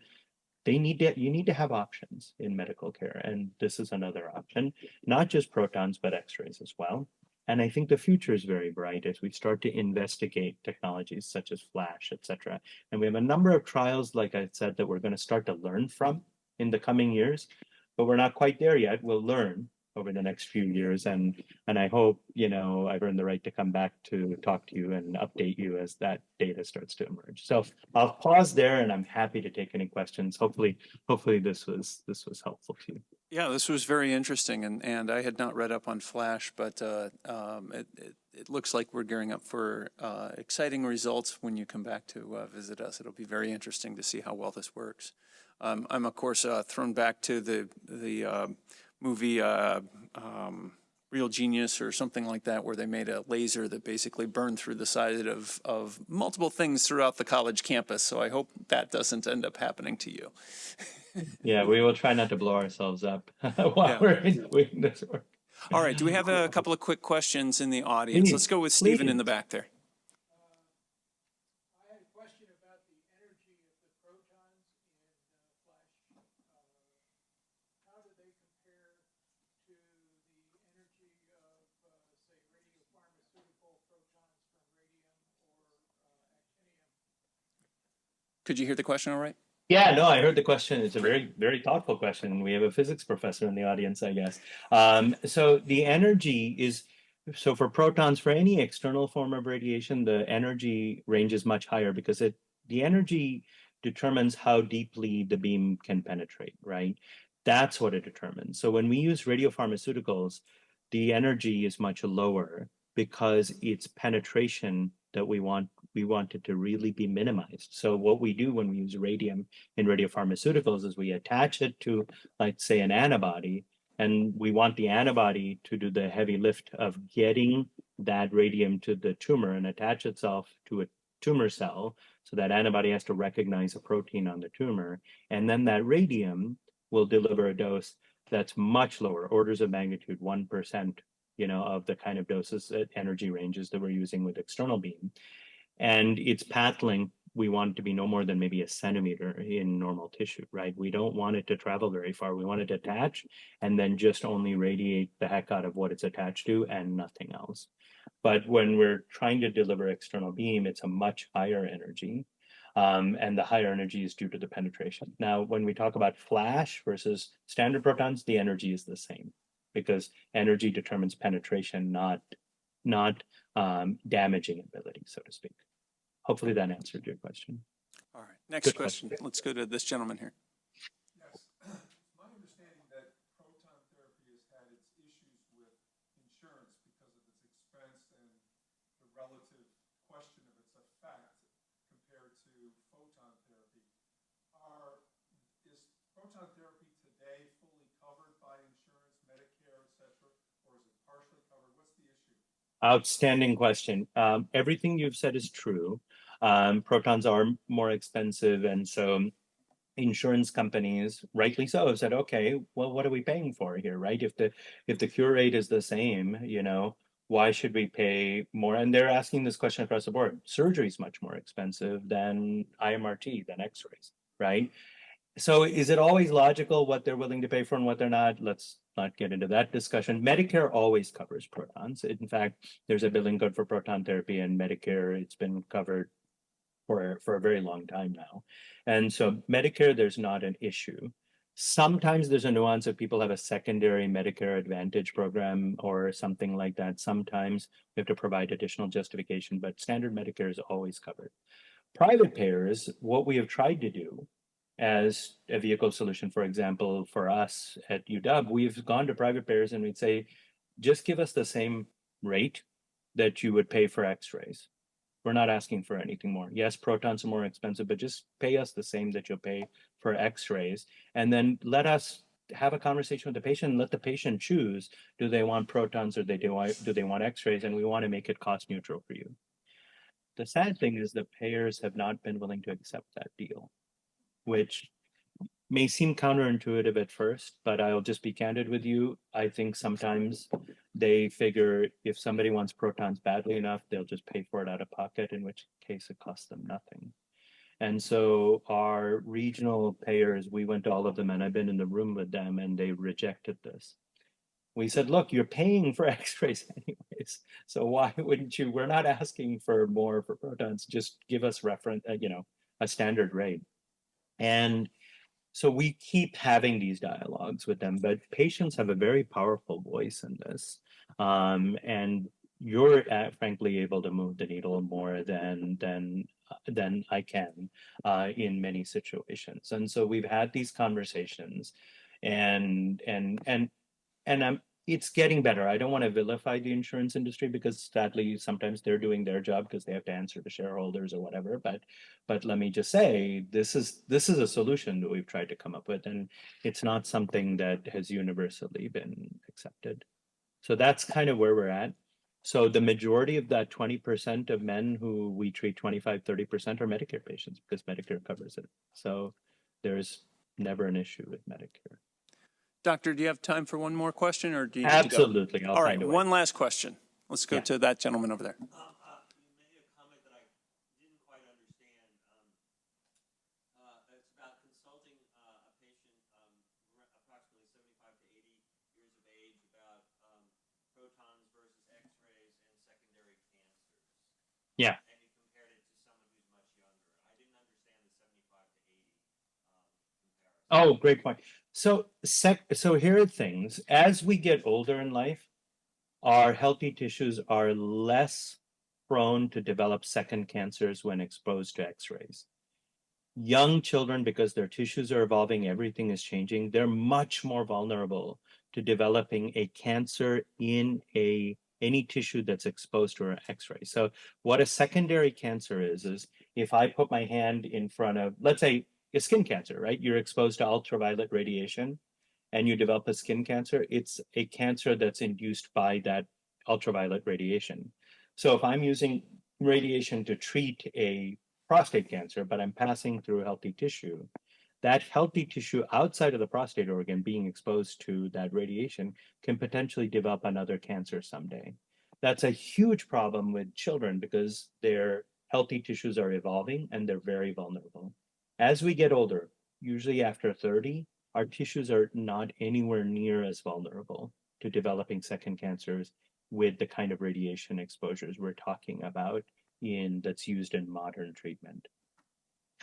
you need to have options in medical care. And this is another option, not just protons, but x-rays as well. And I think the future is very bright as we start to investigate technologies such as flash, et cetera. And we have a number of trials, like I said, that we're going to start to learn from in the coming years, but we're not quite there yet. We'll learn over the next few years. And I hope, I've earned the right to come back to talk to you and update you as that data starts to emerge. So I'll pause there and I'm happy to take any questions. Hopefully this was helpful to you. Yeah, this was very interesting, and I had not read up on flash, but it looks like we're gearing up for exciting results when you come back to visit us. It'll be very interesting to see how well this works. I'm of course thrown back to the movie Real Genius or something like that, where they made a laser that basically burned through the side of multiple things throughout the college campus. So I hope that doesn't end up happening to you. Yeah, we will try not to blow ourselves up while we're doing this work. All right, do we have a couple of quick questions in the audience? Let's go with Stephen in the back there. I had a question about the energy of the protons in flash. How do they compare to the energy of, say, radiopharmaceutical protons from radium or actinium? Could you hear the question all right? Yeah, no, I heard the question. It's a very, very thoughtful question. We have a physics professor in the audience, I guess. So the energy is, so for protons, for any external form of radiation, the energy range is much higher because the energy determines how deeply the beam can penetrate, right? That's what it determines. So when we use radiopharmaceuticals, the energy is much lower because it's penetration that we want it to really be minimized. So what we do when we use radium in radiopharmaceuticals is we attach it to, let's say, an antibody, and we want the antibody to do the heavy lift of getting that radium to the tumor and attach itself to a tumor cell. So that antibody has to recognize a protein on the tumor. And then that radium will deliver a dose that's much lower, orders of magnitude 1%, of the kind of doses at energy ranges that we're using with external beam. And its path length, we want it to be no more than maybe a centimeter in normal tissue, right? We don't want it to travel very far. We want it to attach and then just only radiate the heck out of what it's attached to and nothing else. But when we're trying to deliver external beam, it's a much higher energy. And the higher energy is due to the penetration. Now, when we talk about flash versus standard protons, the energy is the same because energy determines penetration, not damaging ability, so to speak. Hopefully that answered your question. All right, next Good question. Let's go to this gentleman here. Yes. It's my understanding that proton therapy has had its issues with insurance because of its expense and the relative question of its effect compared to photon therapy. Is proton therapy today fully covered by insurance, Medicare, et cetera, or is it partially covered? What's the issue? Outstanding question. Everything you've said is true. Protons are more expensive, and so insurance companies, rightly so, have said, okay, well, what are we paying for here, right? If the cure rate is the same, why should we pay more? And they're asking this question across the board. Surgery is much more expensive than IMRT, than X-rays, right? So is it always logical what they're willing to pay for and what they're not? Let's not get into that discussion. Medicare always covers protons. In fact, there's a billing code for proton therapy in Medicare. It's been covered for a very long time now. And so Medicare, there's not an issue. Sometimes there's a nuance if people have a secondary Medicare Advantage program or something like that. Sometimes we have to provide additional justification, but standard Medicare is always covered. Private payers, what we have tried to do as a vehicle solution, for example, for us at UW, we've gone to private payers and we'd say, just give us the same rate that you would pay for X-rays. We're not asking for anything more. Yes, protons are more expensive, but just pay us the same that you'll pay for X-rays. And then let us have a conversation with the patient and let the patient choose, do they want protons or do they want X-rays? And we want to make it cost neutral for you. The sad thing is the payers have not been willing to accept that deal, which may seem counterintuitive at first, but I'll just be candid with you. I think sometimes they figure if somebody wants protons badly enough, they'll just pay for it out of pocket, in which case it costs them nothing. And so our regional payers, we went to all of them and I've been in the room with them and they rejected this. We said, look, you're paying for X-rays anyways. So why wouldn't you? We're not asking for more for protons. Just give us a standard rate. And so we keep having these dialogues with them, but patients have a very powerful voice in this. And you're frankly able to move the needle more than I can in many situations. And so we've had these conversations and it's getting better. I don't want to vilify the insurance industry because sadly sometimes they're doing their job because they have to answer to shareholders or whatever. But let me just say this is a solution that we've tried to come up with, and it's not something that has universally been accepted. So that's kind of where we're at. So the majority of that 20% of men who we treat, 25-30% are Medicare patients because Medicare covers it. So there's never an issue with Medicare. Doctor, do you have time for one more question or do you need Absolutely. to go? All right, find a way. one last question. Let's go to that gentleman over there. You made a comment that I didn't quite understand. It's about consulting a patient approximately 75 to 80 years of age about protons versus X-rays and secondary cancers. Yeah. And you compared it to someone who's much younger. I didn't understand the 75 to 80 comparison. Oh, great point. So here are things. As we get older in life, our healthy tissues are less prone to develop second cancers when exposed to X-rays. Young children, because their tissues are evolving, everything is changing, they're much more vulnerable to developing a cancer in any tissue that's exposed to an X-ray. So what a secondary cancer is if I put my hand in front of, let's say, a skin cancer, right? You're exposed to ultraviolet radiation and you develop a skin cancer. It's a cancer that's induced by that ultraviolet radiation. So if I'm using radiation to treat a prostate cancer, but I'm passing through healthy tissue, that healthy tissue outside of the prostate organ being exposed to that radiation can potentially develop another cancer someday. That's a huge problem with children because their healthy tissues are evolving and they're very vulnerable. As we get older, usually after 30, our tissues are not anywhere near as vulnerable to developing second cancers with the kind of radiation exposures we're talking about that's used in modern treatment.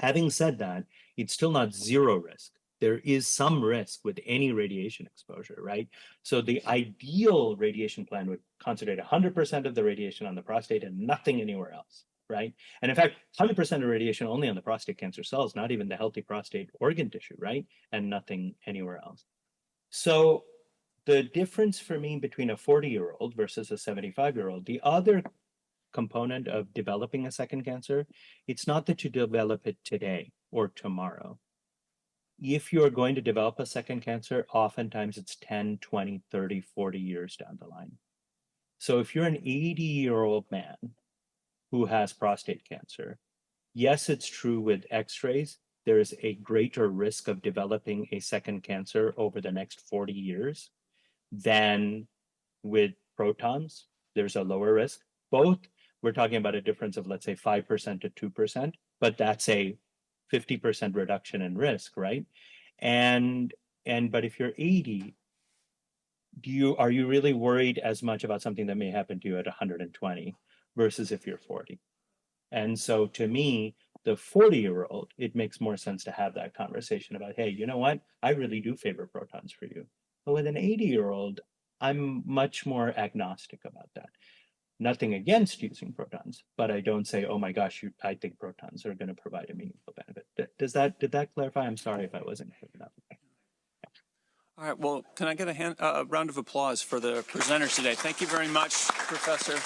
Having said that, it's still not zero risk. There is some risk with any radiation exposure, right? So the ideal radiation plan would concentrate 100% of the radiation on the prostate and nothing anywhere else, right? And in fact, 100% of radiation only on the prostate cancer cells, not even the healthy prostate organ tissue, right? And nothing anywhere else. So the difference for me between a 40-year-old versus a 75-year-old, the other component of developing a second cancer, it's not that you develop it today or tomorrow. If you're going to develop a second cancer, oftentimes it's 10, 20, 30, 40 years down the line. So if you're an 80-year-old man who has prostate cancer, yes, it's true with x-rays, there is a greater risk of developing a second cancer over the next 40 years than with protons. There's a lower risk. Both, we're talking about a difference of, let's say, 5% to 2%, but that's a 50% reduction in risk, right? But if you're 80, are you really worried as much about something that may happen to you at 120 versus if you're 40? And so to me, the 40-year-old, it makes more sense to have that conversation about, hey, you know what? I really do favor protons for you. But with an 80-year-old, I'm much more agnostic about that. Nothing against using protons, but I don't say, oh my gosh, I think protons are going to provide a meaningful benefit. Did that clarify? I'm sorry if I wasn't clear enough. All right, well, can I get a round of applause for the presenters today? Thank you very much, Professor.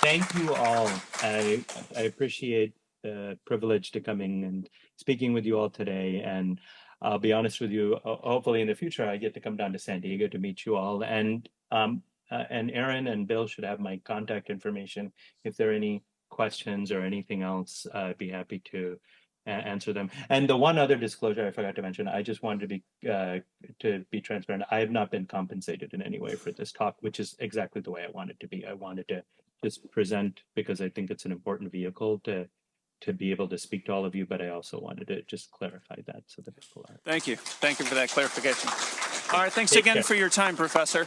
Thank you all. I appreciate the privilege to coming and speaking with you all today. And I'll be honest with you, hopefully in the future, I get to come down to San Diego to meet you all. And Aaron and Bill should have my contact information. If there are any questions or anything else, I'd be happy to answer them. And the one other disclosure I forgot to mention, I just wanted to be transparent. I have not been compensated in any way for this talk, which is exactly the way I want it to be. I wanted to just present because I think it's an important vehicle to be able to speak to all of you, but I also wanted to just clarify that so that people are. Thank you. Thank you for that clarification. All right, thanks again for your time, Professor.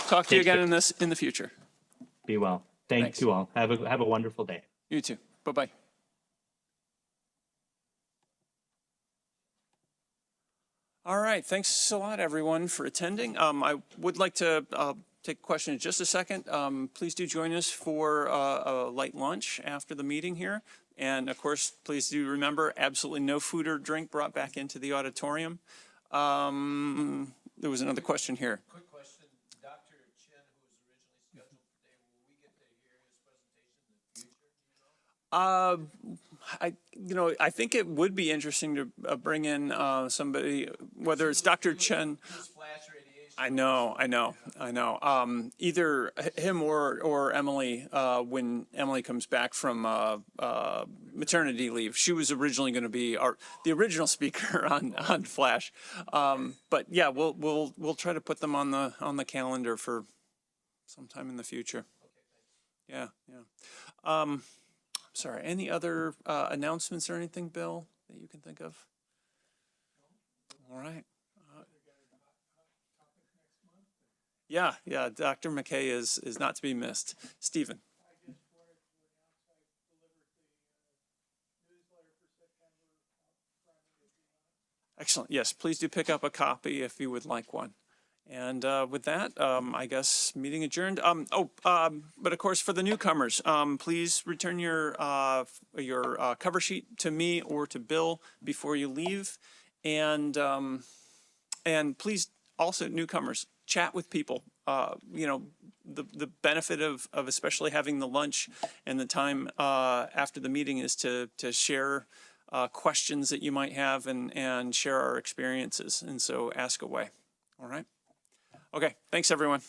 Talk to you again in the future. Be well. Thank you all. Have a wonderful day. You too. Bye-bye. All right, thanks a lot, everyone, for attending. I would like to take a question in just a second. Please do join us for a light lunch after the meeting here. And of course, please do remember, absolutely no food or drink brought back into the auditorium. There was another question here. Quick question. Dr. Chen, who was originally scheduled for today, will we get to hear his presentation in the future? Do you know? I think it would be interesting to bring in somebody, whether it's Dr. Chen. Flash radiation. I know. Either him or Emily, when Emily comes back from maternity leave. She was originally going to be the original speaker on Flash, but yeah, we'll try to put them on the calendar for sometime in the future. Yeah. Sorry, any other announcements or anything, Bill, that you can think of? All right. Yeah, Dr. McKay is not to be missed. Stephen. I just wanted to announce I delivered the newsletter for September. Excellent. Yes, please do pick up a copy if you would like one. And with that, I guess meeting adjourned. But of course, for the newcomers, please return your cover sheet to me or to Bill before you leave, and please also newcomers chat with people. The benefit of especially having the lunch and the time after the meeting is to share questions that you might have and share our experiences. And so ask away. All right. Okay, thanks everyone.